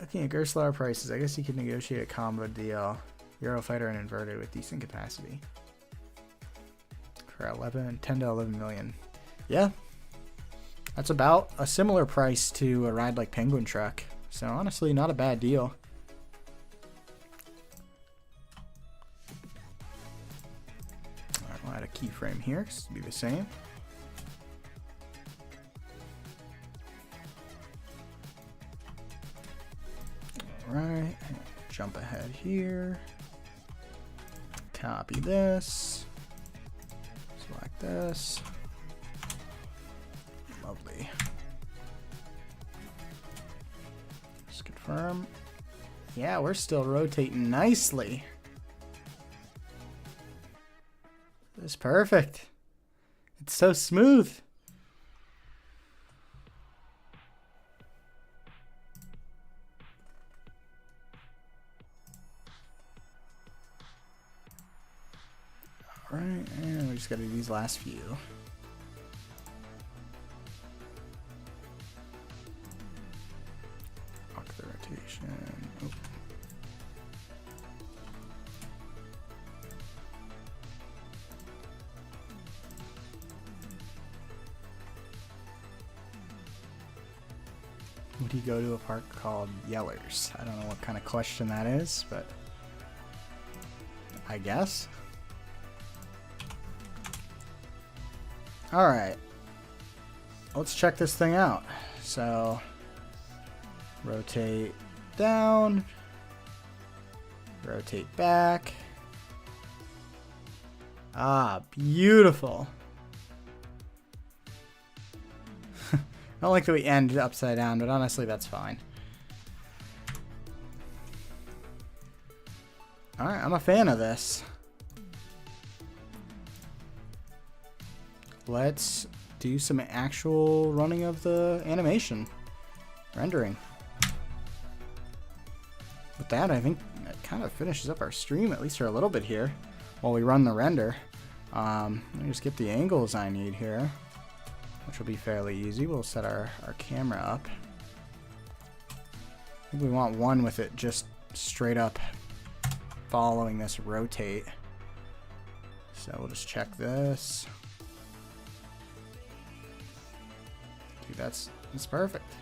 Looking at Gerstlauer prices, I guess you could negotiate a combo deal. Eurofighter and inverted with decent capacity. For 10 to 11 million. Yeah. That's about a similar price to a ride like Penguin Truck. So honestly, not a bad deal. Alright, we'll add a keyframe here. This will be the same. Alright, jump ahead here. Copy this. Select this. Lovely. Just confirm. Yeah, we're still rotating nicely. This is perfect. It's so smooth. Alright, and we just gotta do these last few. Lock the rotation. Oh. Would you go to a park called Yellers? I don't know what kind of question that is, but I guess. All right, let's check this thing out. So rotate down, rotate back. Ah, beautiful. I don't like that we end upside down, but honestly, that's fine. All right, I'm a fan of this. Let's do some actual running of the animation rendering. With that, I think that kind of finishes up our stream, at least for a little bit here, while we run the render. Let me just get the angles I need here, which will be fairly easy. We'll set our camera up. I think we want one with it just straight up following this rotate. So we'll just check this. Dude, that's perfect.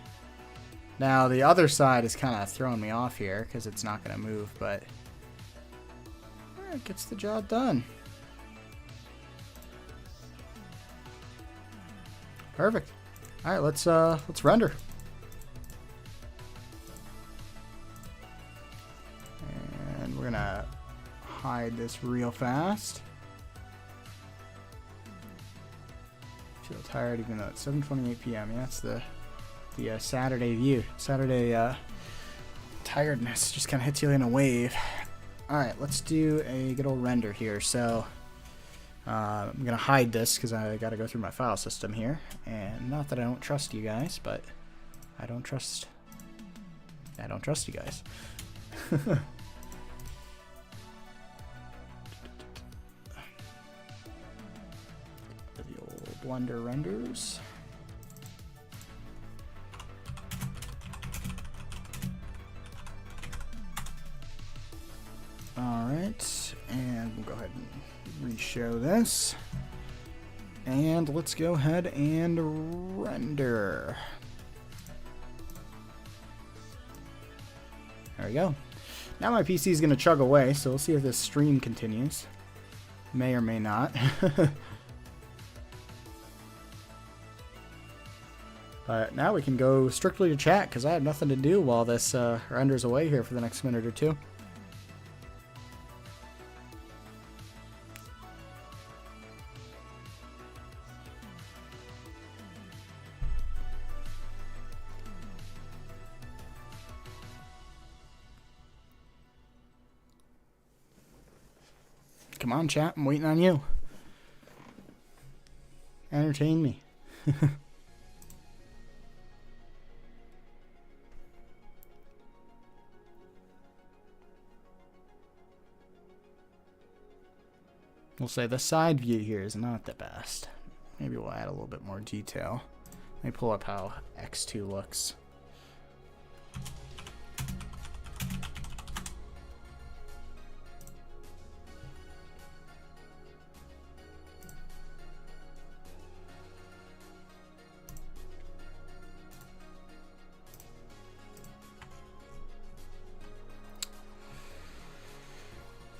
Now the other side is kind of throwing me off here because it's not going to move, but it gets the job done. Perfect. All right, let's render. And we're gonna hide this real fast. Feel tired even though it's 7:28 p.m. Yeah, that's the The Saturday view, Saturday tiredness just kind of hits you in a wave. All right, let's do a good old render here. So I'm gonna hide this because I got to go through my file system here, and not that I don't trust you guys, but I don't trust you guys. The old Blender renders. Alright, and we'll go ahead and re-show this. And let's go ahead and render. There we go. Now my PC is going to chug away, so we'll see if this stream continues. May or may not. But now we can go strictly to chat, because I have nothing to do while this renders away here for the next minute or two. Come on, chat. I'm waiting on you. Entertain me. We'll say the side view here is not the best. Maybe we'll add a little bit more detail. Let me pull up how X2 looks.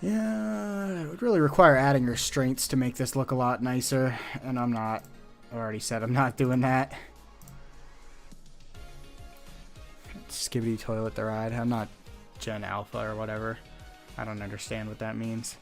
Yeah, it would really require adding restraints to make this look a lot nicer, and I'm not. I already said I'm not doing that. Skibbity toilet the ride. I'm not Gen Alpha or whatever. I don't understand what that means.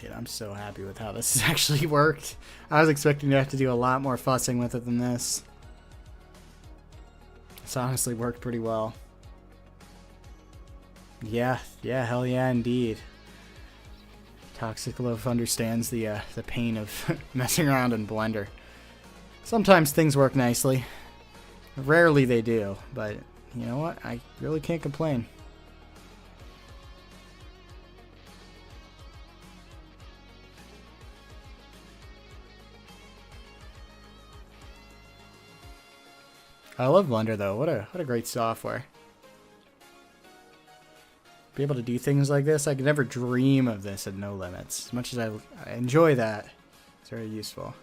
Dude, I'm so happy with how this has actually worked. I was expecting to have to do a lot more fussing with it than this. It's honestly worked pretty well. Yeah, hell yeah, indeed. Toxic Loaf understands the pain of messing around in Blender. Sometimes things work nicely. Rarely they do, but you know what? I really can't complain. I love Blender though. What a great software. Be able to do things like this. I could never dream of this at No Limits. As much as I enjoy that, it's very useful.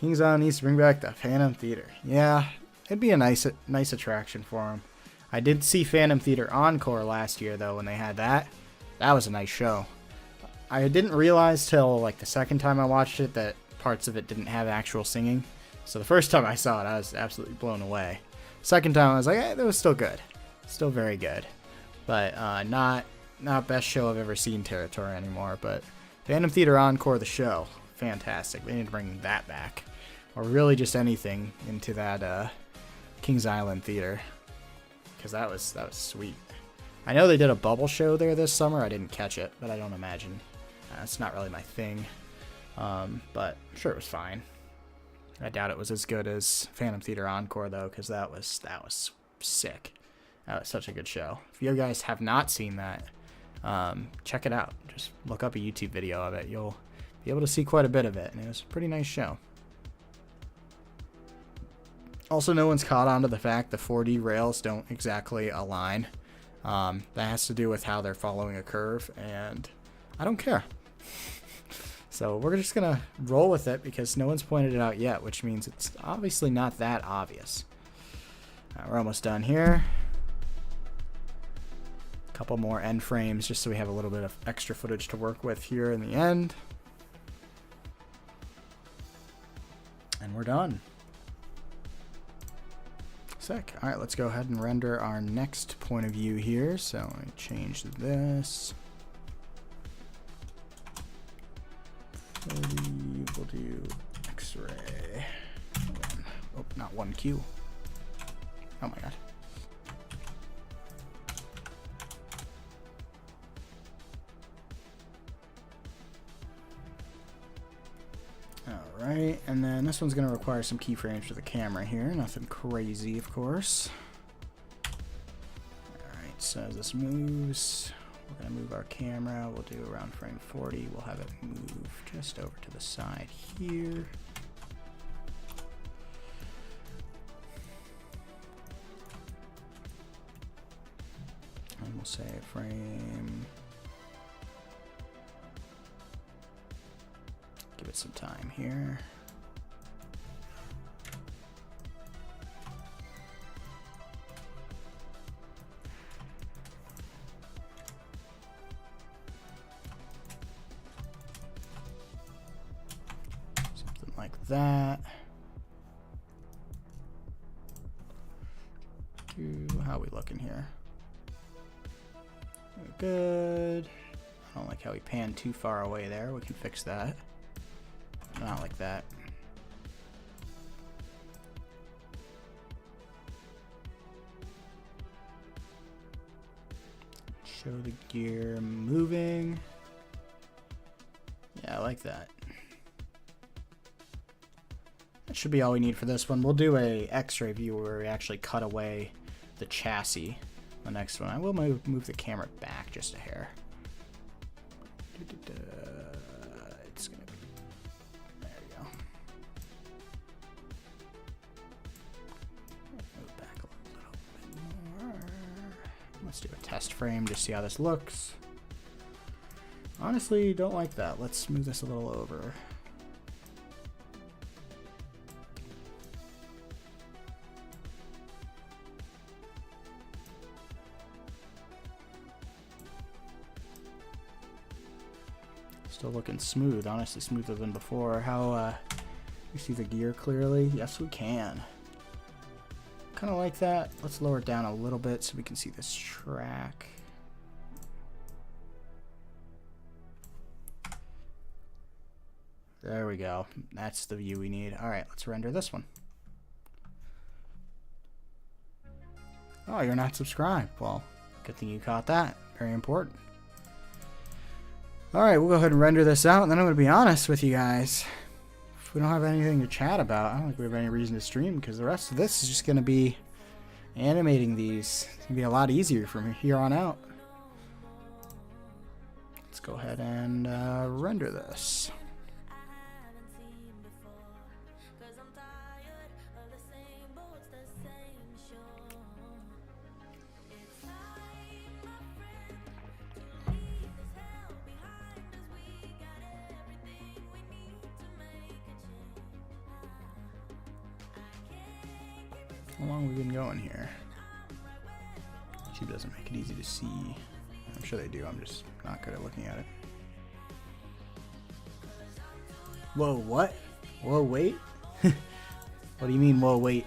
King's Island needs to bring back the Phantom Theater. Yeah, it'd be a nice attraction for them. I did see Phantom Theater Encore last year though when they had that. That was a nice show. I didn't realize till like the second time I watched it that parts of it didn't have actual singing. So the first time I saw it, I was absolutely blown away. Second time, I was like, that was still good. Still very good. But not best show I've ever seen territory anymore. But Phantom Theater Encore, the show, fantastic. They need to bring that back. Or really just anything into that Kings Island Theater. Because that was sweet. I know they did a bubble show there this summer. I didn't catch it, but I don't imagine. It's not really my thing. But I'm sure it was fine. I doubt it was as good as Phantom Theater Encore though, because that was sick. That was such a good show. If you guys have not seen that, check it out. Just look up a YouTube video of it. You'll be able to see quite a bit of it, and it was a pretty nice show. Also, no one's caught on to the fact the 4D rails don't exactly align. That has to do with how they're following a curve, and I don't care. So we're just going to roll with it because no one's pointed it out yet, which means it's obviously not that obvious. We're almost done here. A couple more end frames just so we have a little bit of extra footage to work with here in the end. And we're done. Sick. All right, let's go ahead and render our next point of view here. So let me change this. 30, we'll do X-ray. Oh, not 1Q. Oh my god. Alright, and then this one's going to require some keyframes for the camera here. Nothing crazy, of course. Alright, so as this moves, we're going to move our camera. We'll do around frame 40. We'll have it move just over to the side here. And we'll say frame. Give it some time here. Something like that. How are we looking here? Good. I don't like how we panned too far away there. We can fix that. Not like that. Show the gear moving. Yeah, I like that. That should be all we need for this one. We'll do a X-ray view where we actually cut away the chassis. The next one, I will move the camera back just a hair. It's gonna be. There we go. Move back a little bit more. Let's do a test frame to see how this looks. Honestly, don't like that. Let's move this a little over. Still looking smooth, honestly smoother than before. How, we see the gear clearly? Yes, we can. Kind of like that. Let's lower it down a little bit so we can see this track. There we go. That's the view we need. All right, let's render this one. Oh, you're not subscribed. Well, good thing you caught that. Very important. Alright, we'll go ahead and render this out, and then I'm going to be honest with you guys. If we don't have anything to chat about, I don't think we have any reason to stream, because the rest of this is just going to be animating these. It's going to be a lot easier from here on out. Let's go ahead and render this. How long have we been going here? YouTube doesn't make it easy to see. I'm sure they do, I'm just not good at looking at it. Whoa, what? Whoa, wait? What do you mean, whoa, wait?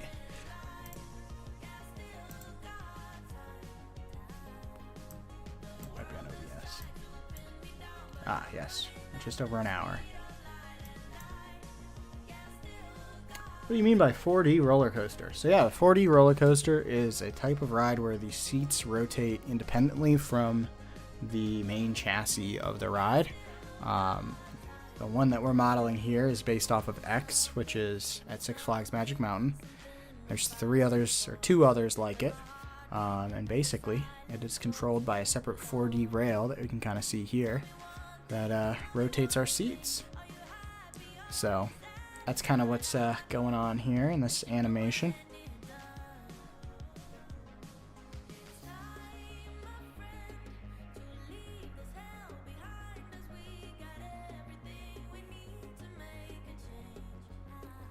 Wipe on OBS. Ah, yes. Just over an hour. What do you mean by 4D roller coaster? So yeah, the 4D roller coaster is a type of ride where the seats rotate independently from the main chassis of the ride. The one that we're modeling here is based off of X, which is at Six Flags Magic Mountain. There's two others like it. And basically, it is controlled by a separate 4D rail that we can kind of see here that rotates our seats. So that's kind of what's going on here in this animation.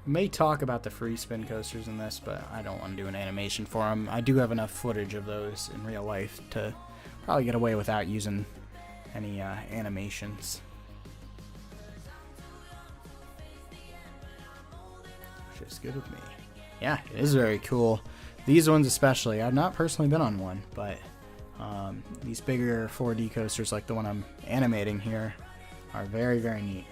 May talk about the free spin coasters in this, but I don't want to do an animation for them. I do have enough footage of those in real life to probably get away without using any animations. Which is good with me. Yeah, it is very cool. These ones especially. I've not personally been on one, but these bigger 4D coasters like the one I'm animating here are very, very neat.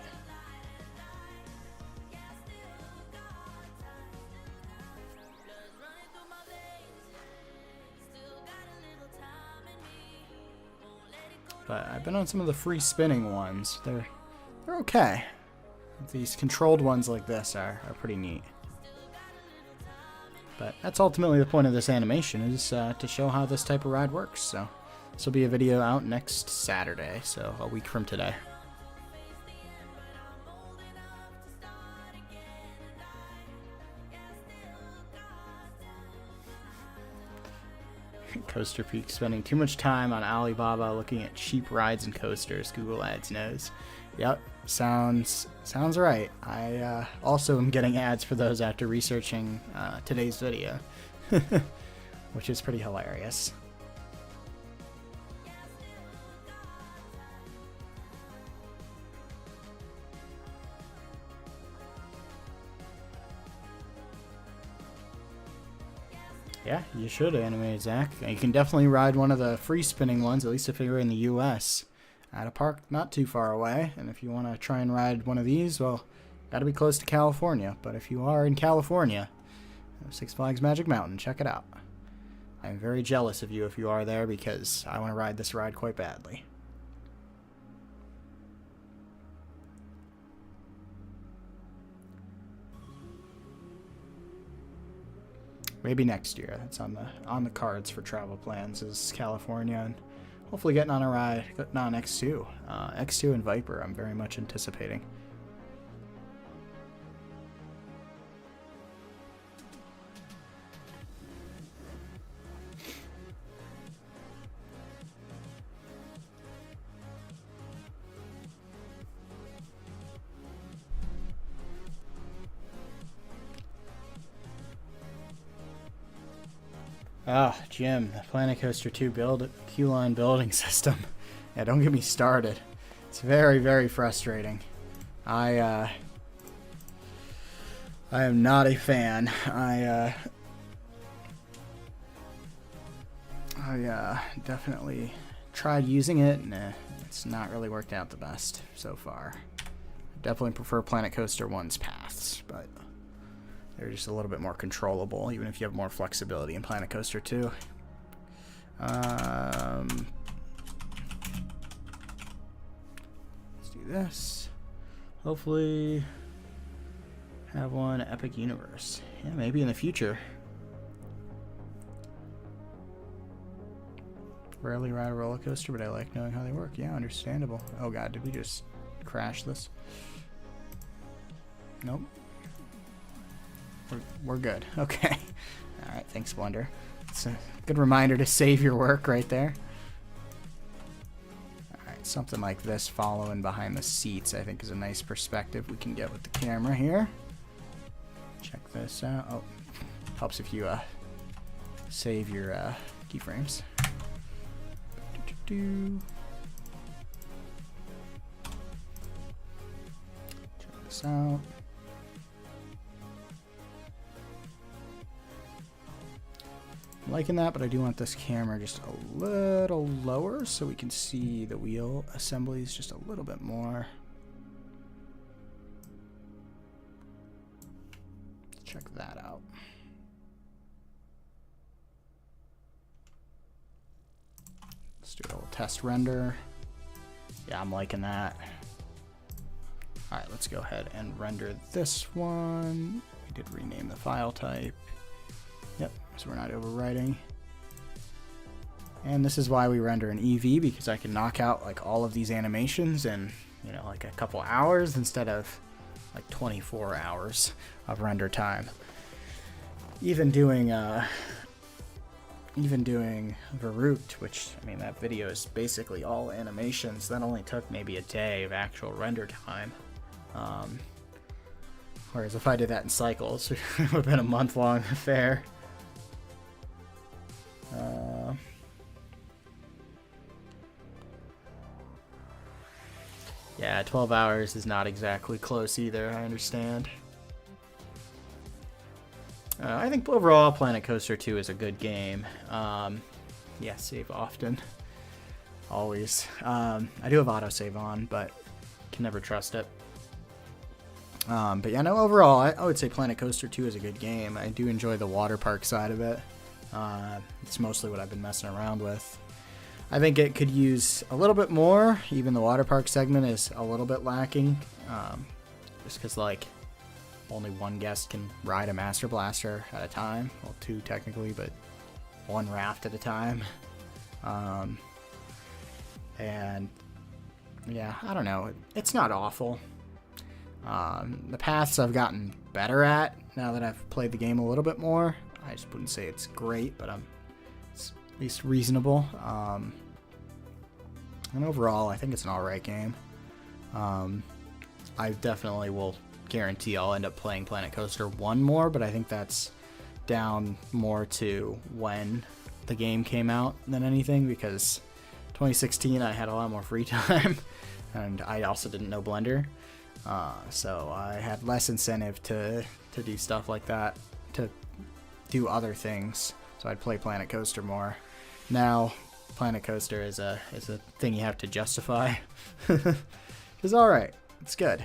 But I've been on some of the free spinning ones. They're okay. These controlled ones like this are pretty neat. But that's ultimately the point of this animation, is to show how this type of ride works. So this will be a video out next Saturday, so a week from today. Coaster Peak spending too much time on Alibaba looking at cheap rides and coasters, Google Ads knows. Yep, sounds right. I also am getting ads for those after researching today's video, which is pretty hilarious. Yeah, you should animate, Zach. You can definitely ride one of the free spinning ones, at least if you're in the US, at a park not too far away. And if you want to try and ride one of these, well, got to be close to California. But if you are in California, Six Flags Magic Mountain, check it out. I'm very jealous of you if you are there, because I want to ride this ride quite badly. Maybe next year. That's on the cards for travel plans, is California, and hopefully getting on a ride on X2. X2 and Viper I'm very much anticipating. Ah, Jim, the Planet Coaster 2 Q-line building system. Yeah, don't get me started. It's very, very frustrating. I am not a fan. I definitely tried using it, and it's not really worked out the best so far. I definitely prefer Planet Coaster 1's paths, but they're just a little bit more controllable, even if you have more flexibility in Planet Coaster 2. Let's do this. Hopefully have one Epic Universe. Yeah, maybe in the future. Rarely ride a roller coaster, but I like knowing how they work. Yeah, understandable. Oh god, did we just crash this? Nope. We're good. Okay. Alright, thanks, Blender. It's a good reminder to save your work right there. Alright, something like this following behind the seats I think is a nice perspective we can get with the camera here. Check this out. Oh, helps if you save your keyframes. Check this out. I'm liking that, but I do want this camera just a little lower so we can see the wheel assemblies just a little bit more. Let's check that out. Let's do a little test render. Yeah, I'm liking that. All right, let's go ahead and render this one. We did rename the file type. Yep, so we're not overwriting. And this is why we render an EV, because I can knock out like all of these animations in, you know, like a couple hours instead of like 24 hours of render time. Even doing Verroot, which, I mean, that video is basically all animations. That only took maybe a day of actual render time. Whereas if I did that in cycles, it would have been a month-long affair. Yeah, 12 hours is not exactly close either, I understand. I think overall Planet Coaster 2 is a good game. Yeah, save often. Always. I do have autosave on, but can never trust it. But yeah, no, overall, I would say Planet Coaster 2 is a good game. I do enjoy the water park side of it. It's mostly what I've been messing around with. I think it could use a little bit more. Even the water park segment is a little bit lacking. Just because, like, only one guest can ride a Master Blaster at a time. Well, two technically, but one raft at a time. And yeah, I don't know. It's not awful. The paths I've gotten better at now that I've played the game a little bit more. I just wouldn't say it's great, but it's at least reasonable. And overall, I think it's an alright game. I definitely will guarantee I'll end up playing Planet Coaster 1 more, but I think that's down more to when the game came out than anything, because 2016 I had a lot more free time and I also didn't know Blender, so I had less incentive to do stuff like that, to do other things, so I'd play Planet Coaster more. Now Planet Coaster is a thing you have to justify. It's alright, it's good.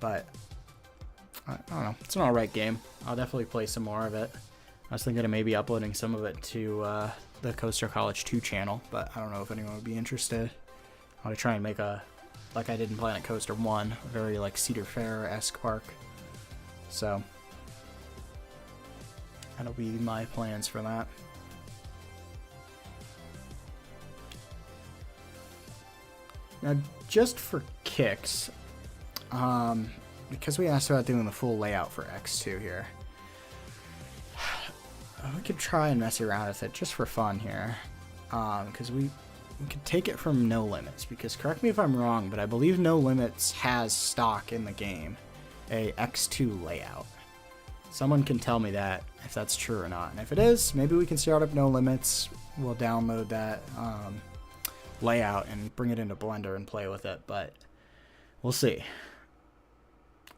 But I don't know, it's an alright game. I'll definitely play some more of it. I was thinking of maybe uploading some of it to the Coaster College 2 channel, but I don't know if anyone would be interested. I want to try and make a, like I did in Planet Coaster 1, a very like Cedar Fair-esque park. So that'll be my plans for that. Now, just for kicks, because we asked about doing the full layout for X2 here, we could try and mess around with it just for fun here, because we could take it from No Limits, because correct me if I'm wrong, but I believe No Limits has stock in the game a X2 layout. Someone can tell me that if that's true or not, and if it is, maybe we can start up No Limits. We'll download that layout and bring it into Blender and play with it, but we'll see.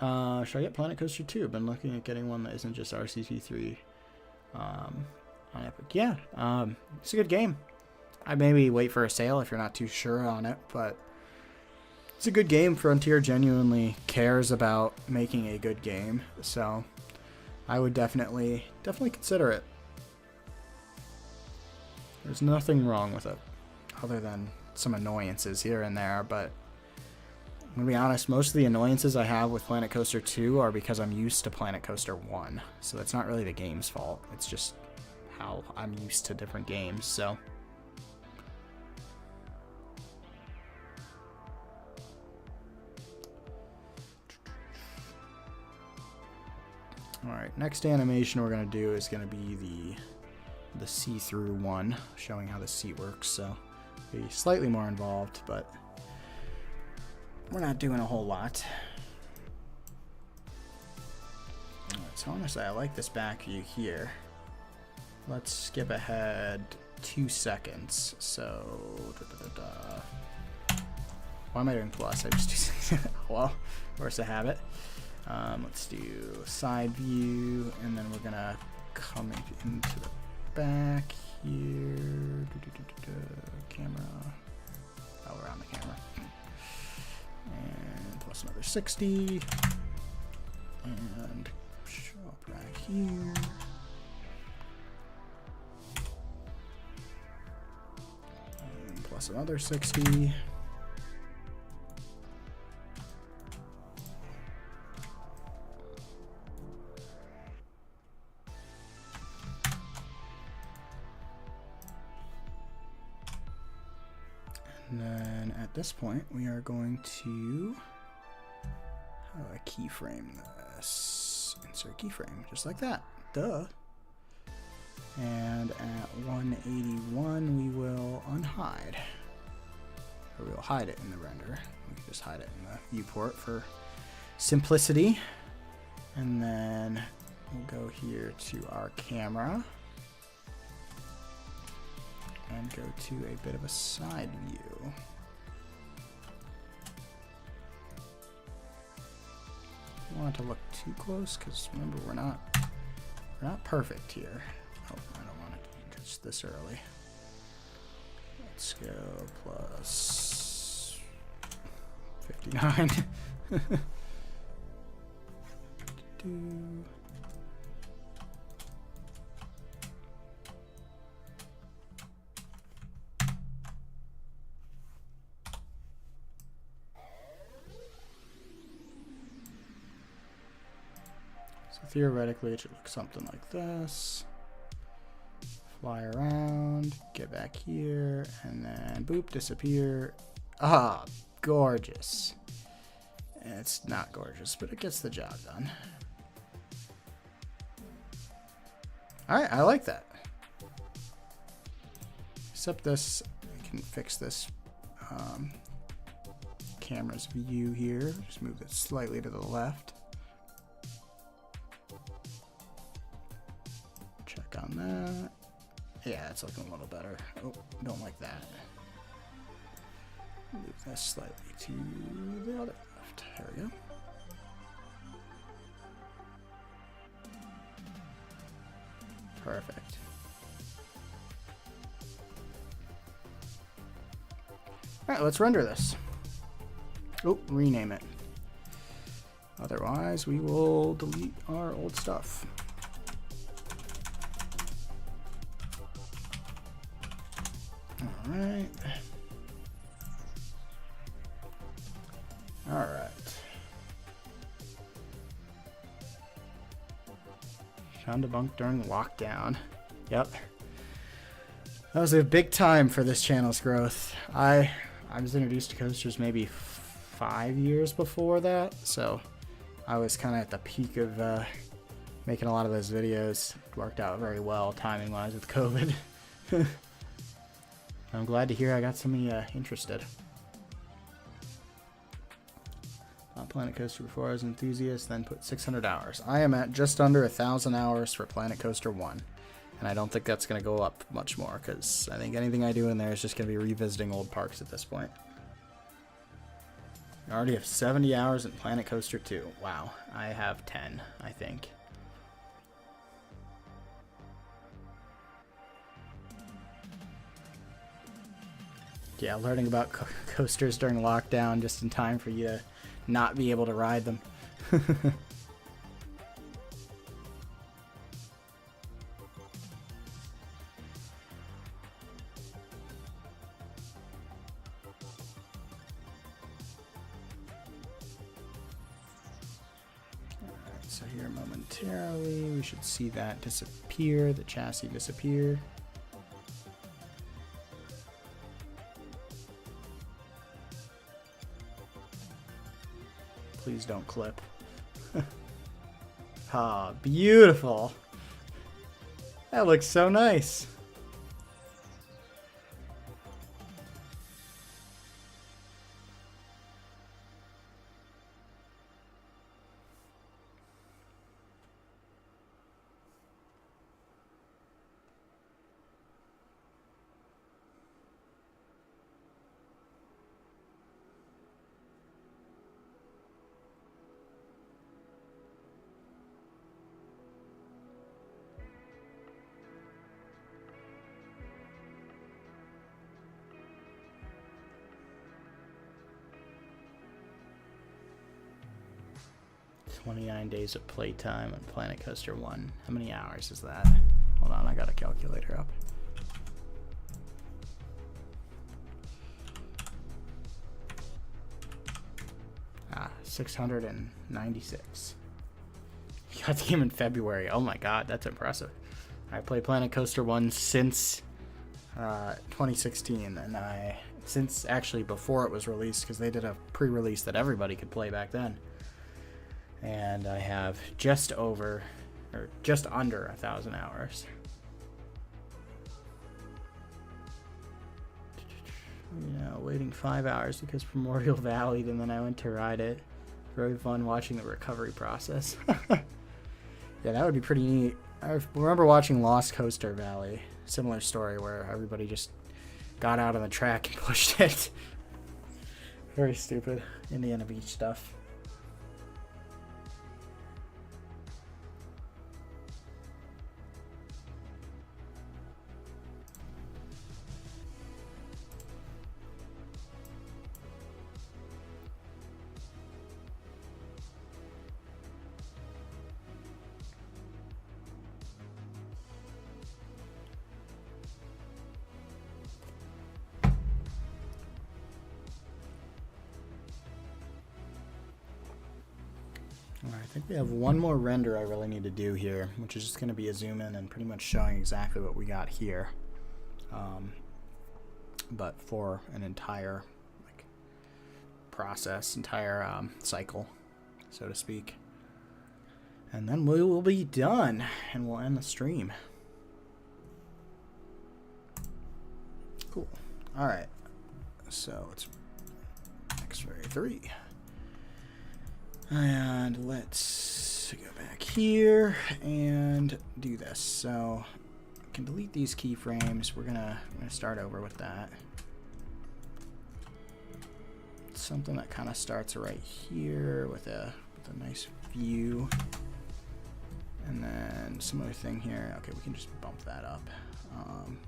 Should I get Planet Coaster 2? I've been looking at getting one that isn't just RCP3 on Epic. Yeah, it's a good game. I'd maybe wait for a sale if you're not too sure on it, but it's a good game. Frontier genuinely cares about making a good game, so I would definitely consider it. There's nothing wrong with it, other than some annoyances here and there, but I'm gonna be honest, most of the annoyances I have with Planet Coaster 2 are because I'm used to Planet Coaster 1, so it's not really the game's fault, it's just how I'm used to different games, so. Alright, next animation we're gonna do is gonna be the see-through one, showing how the seat works, so be slightly more involved, but we're not doing a whole lot. Alright, so honestly, I like this back view here. Let's skip ahead 2 seconds. So, why am I doing plus? I just do, well, of course I have it. Let's do side view, and then we're gonna come into the back here. Camera. Oh, we're on the camera. And plus another 60. And show up right here. And plus another 60. And then at this point, we are going to, how do I keyframe this? Insert keyframe, just like that. Duh. And at 181, we will unhide. Or we'll hide it in the render. We can just hide it in the viewport for simplicity. And then we'll go here to our camera. And go to a bit of a side view. want it to look too close because remember we're not perfect here. Oh, I don't want to touch this early. Let's go plus 59. So theoretically it should look something like this. Fly around, get back here, and then boop, disappear. Ah, gorgeous. It's not gorgeous, but it gets the job done. Alright, I like that. Except this, I can fix this camera's view here. Just move it slightly to the left. Check on that. Yeah, it's looking a little better. Oh, don't like that. Move this slightly to the other left. There we go. Perfect. Alright, let's render this. Oh, rename it. Otherwise, we will delete our old stuff. Alright. Alright. Found a bunk during lockdown. Yep. That was a big time for this channel's growth. I was introduced to coasters maybe 5 years before that, so I was kind of at the peak of making a lot of those videos. It worked out very well timing-wise with COVID. I'm glad to hear I got some of you interested. Planet Coaster before I was an enthusiast, then put 600 hours. I am at just under 1,000 hours for Planet Coaster 1. And I don't think that's going to go up much more, because I think anything I do in there is just going to be revisiting old parks at this point. I already have 70 hours in Planet Coaster 2. Wow, I have 10, I think. Yeah, learning about coasters during lockdown just in time for you to not be able to ride them. So here momentarily, we should see that disappear, the chassis disappear. Please don't clip. Ah, beautiful. That looks so nice. $29 days of playtime on Planet Coaster 1. How many hours is that? Hold on, I got a calculator up. Ah, 696. You got the game in February. Oh my god, that's impressive. I played Planet Coaster 1 since 2016, and since actually before it was released, because they did a pre-release that everybody could play back then. And I have just under 1,000 hours. Yeah, waiting 5 hours because Primordial Valley, and then I went to ride it. Very fun watching the recovery process. Yeah, that would be pretty neat. I remember watching Lost Coaster Valley. Similar story where everybody just got out on the track and pushed it. Very stupid. Indiana Beach stuff. Alright, I think we have one more render I really need to do here, which is just going to be a zoom in and pretty much showing exactly what we got here. But for an entire process, entire cycle, so to speak. And then we will be done, and we'll end the stream. Cool. Alright, so it's X-ray 3. And let's go back here and do this. So I can delete these keyframes. We're gonna start over with that. Something that kind of starts right here with a nice view, and then some other thing here. Okay, we can just bump that up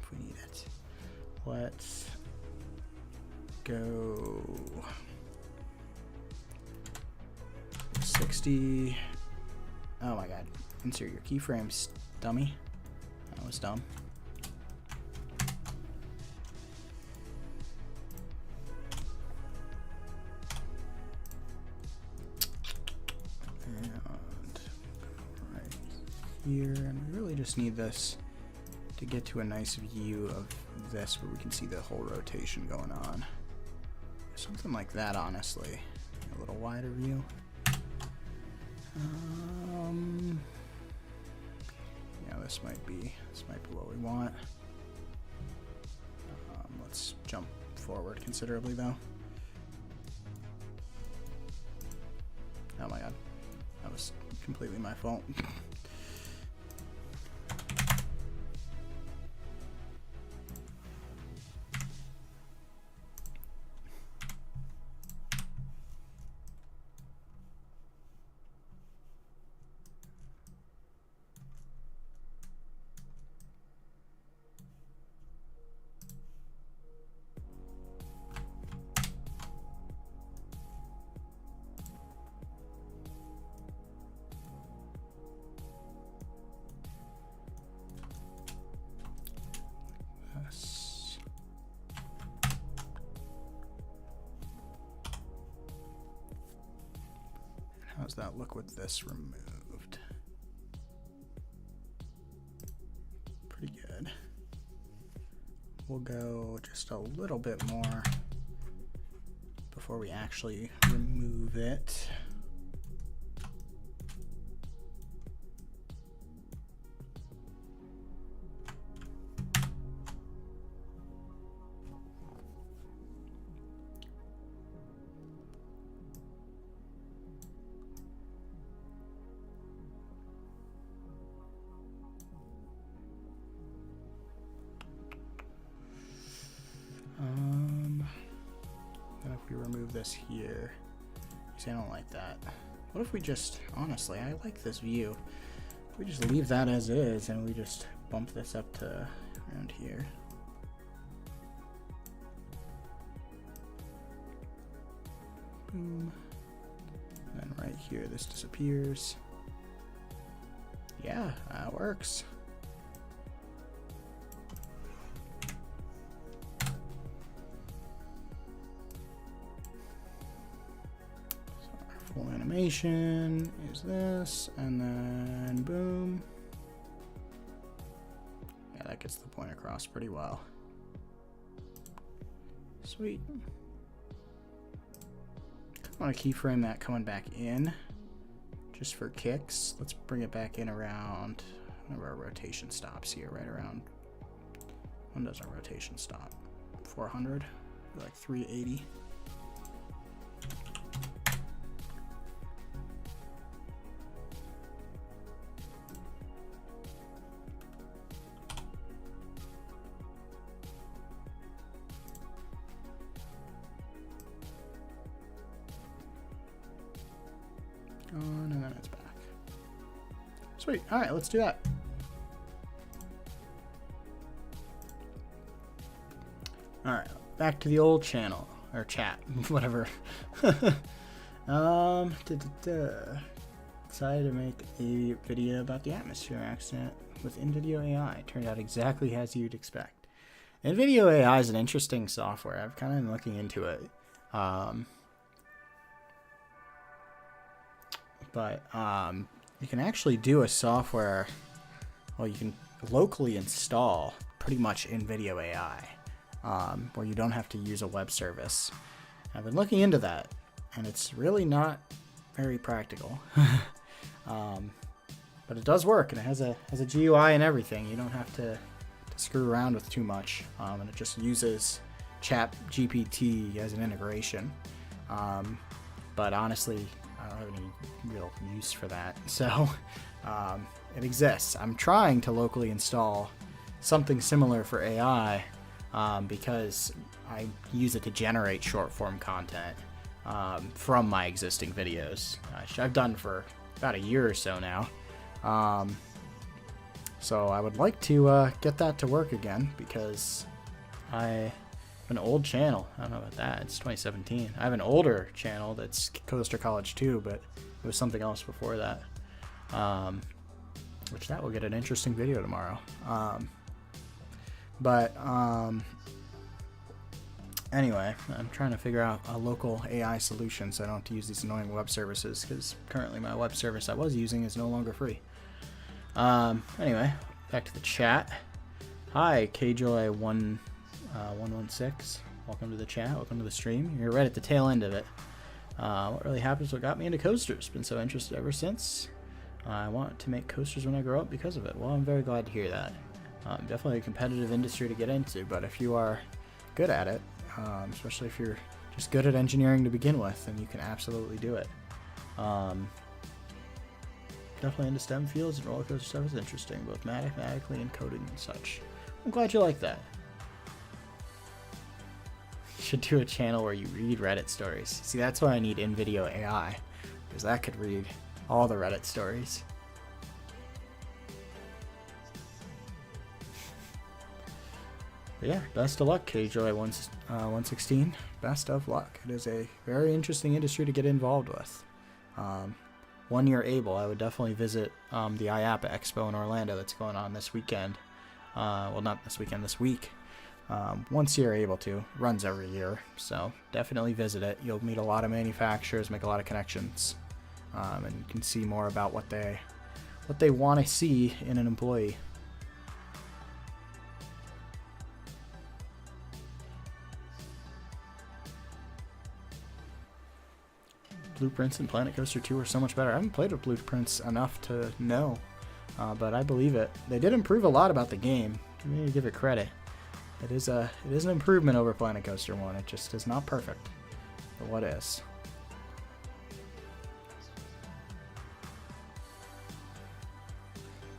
if we need it. Let's go 60. Oh my god, insert your keyframes, dummy. That was dumb. Here, and we really just need this to get to a nice view of this where we can see the whole rotation going on. Something like that, honestly. A little wider view. Yeah, this might be what we want. Let's jump forward considerably though. Oh my god, that was completely my fault. How's that look with this removed? Pretty good. We'll go just a little bit more before we actually remove it. Then if we remove this here, see, I don't like that. What if we just, honestly, I like this view. If we just leave that as is and we just bump this up to around here. Boom. And then right here, this disappears. Yeah, that works. Full animation is this, and then boom. Yeah, that gets the point across pretty well. Sweet. I want to keyframe that coming back in just for kicks. Let's bring it back in around whenever our rotation stops here, right around. When does our rotation stop? 400, like 380. On, and then it's back. Sweet. All right, let's do that. All right, back to the old channel or chat, whatever. Decided to make a video about the atmosphere accident with NVIDIA AI. Turned out exactly as you'd expect. NVIDIA AI is an interesting software. I've kind of been looking into it. but you can actually do a software, well, you can locally install pretty much in-video AI, where you don't have to use a web service. I've been looking into that, and it's really not very practical. But it does work, and it has a GUI and everything. You don't have to screw around with too much, and it just uses ChatGPT as an integration. But honestly, I don't have any real use for that. So it exists. I'm trying to locally install something similar for AI because I use it to generate short form content from my existing videos, which I've done for about a year or so now. So I would like to get that to work again, because I have an old channel. I don't know about that. It's 2017. I have an older channel that's Coaster College 2, but it was something else before that. Which that will get an interesting video tomorrow. Anyway, I'm trying to figure out a local AI solution so I don't have to use these annoying web services, because currently my web service I was using is no longer free. Anyway, back to the chat. Hi, KJoy116. Welcome to the chat. Welcome to the stream. You're right at the tail end of it. What really happened is what got me into coasters. Been so interested ever since. I want to make coasters when I grow up because of it. Well, I'm very glad to hear that. Definitely a competitive industry to get into, but if you are good at it, especially if you're just good at engineering to begin with, then you can absolutely do it. Definitely into STEM fields, and roller coaster stuff is interesting, both mathematically and coding and such. I'm glad you like that. You should do a channel where you read Reddit stories. See, that's why I need in-video AI, because that could read all the Reddit stories. But yeah, best of luck, KJoy116. Best of luck. It is a very interesting industry to get involved with. When you're able, I would definitely visit the IAPA Expo in Orlando that's going on this weekend. Well, not this weekend, this week. Once you're able to. Runs every year, so definitely visit it. You'll meet a lot of manufacturers, make a lot of connections, and you can see more about what they want to see in an employee. Blueprints and Planet Coaster 2 are so much better. I haven't played with Blueprints enough to know, but I believe it. They did improve a lot about the game. I need to give it credit. It is an improvement over Planet Coaster 1. It just is not perfect, but what is.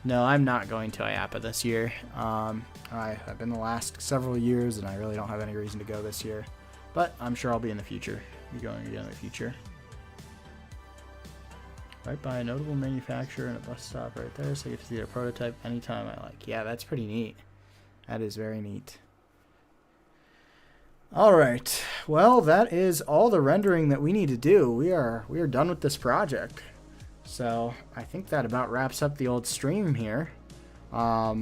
No, I'm not going to IAPA this year. I've been the last several years, and I really don't have any reason to go this year. But I'm sure I'll be in the future. Be going again in the future. Right by a notable manufacturer and a bus stop right there, so you get to see their prototype anytime I like. Yeah, that's pretty neat. That is very neat. Alright, well, that is all the rendering that we need to do. We are done with this project. So I think that about wraps up the old stream here. I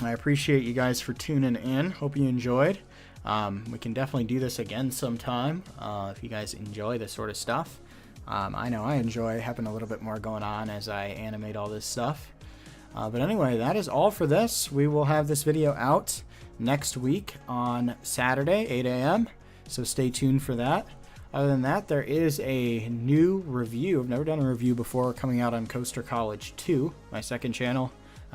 appreciate you guys for tuning in. Hope you enjoyed. We can definitely do this again sometime if you guys enjoy this sort of stuff. I know I enjoy having a little bit more going on as I animate all this stuff. But anyway, that is all for this. We will have this video out next week on Saturday, 8 a.m. So stay tuned for that. Other than that, there is a new review. I've never done a review before, coming out on Coaster College 2, my second channel,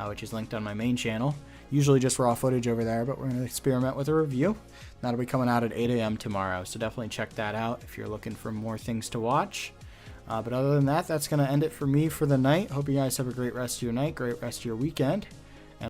which is linked on my main channel. Usually just raw footage over there, but we're going to experiment with a review. That'll be coming out at 8 a.m. tomorrow, so definitely check that out if you're looking for more things to watch. But other than that, that's going to end it for me for the night. Hope you guys have a great rest of your night, great rest of your weekend.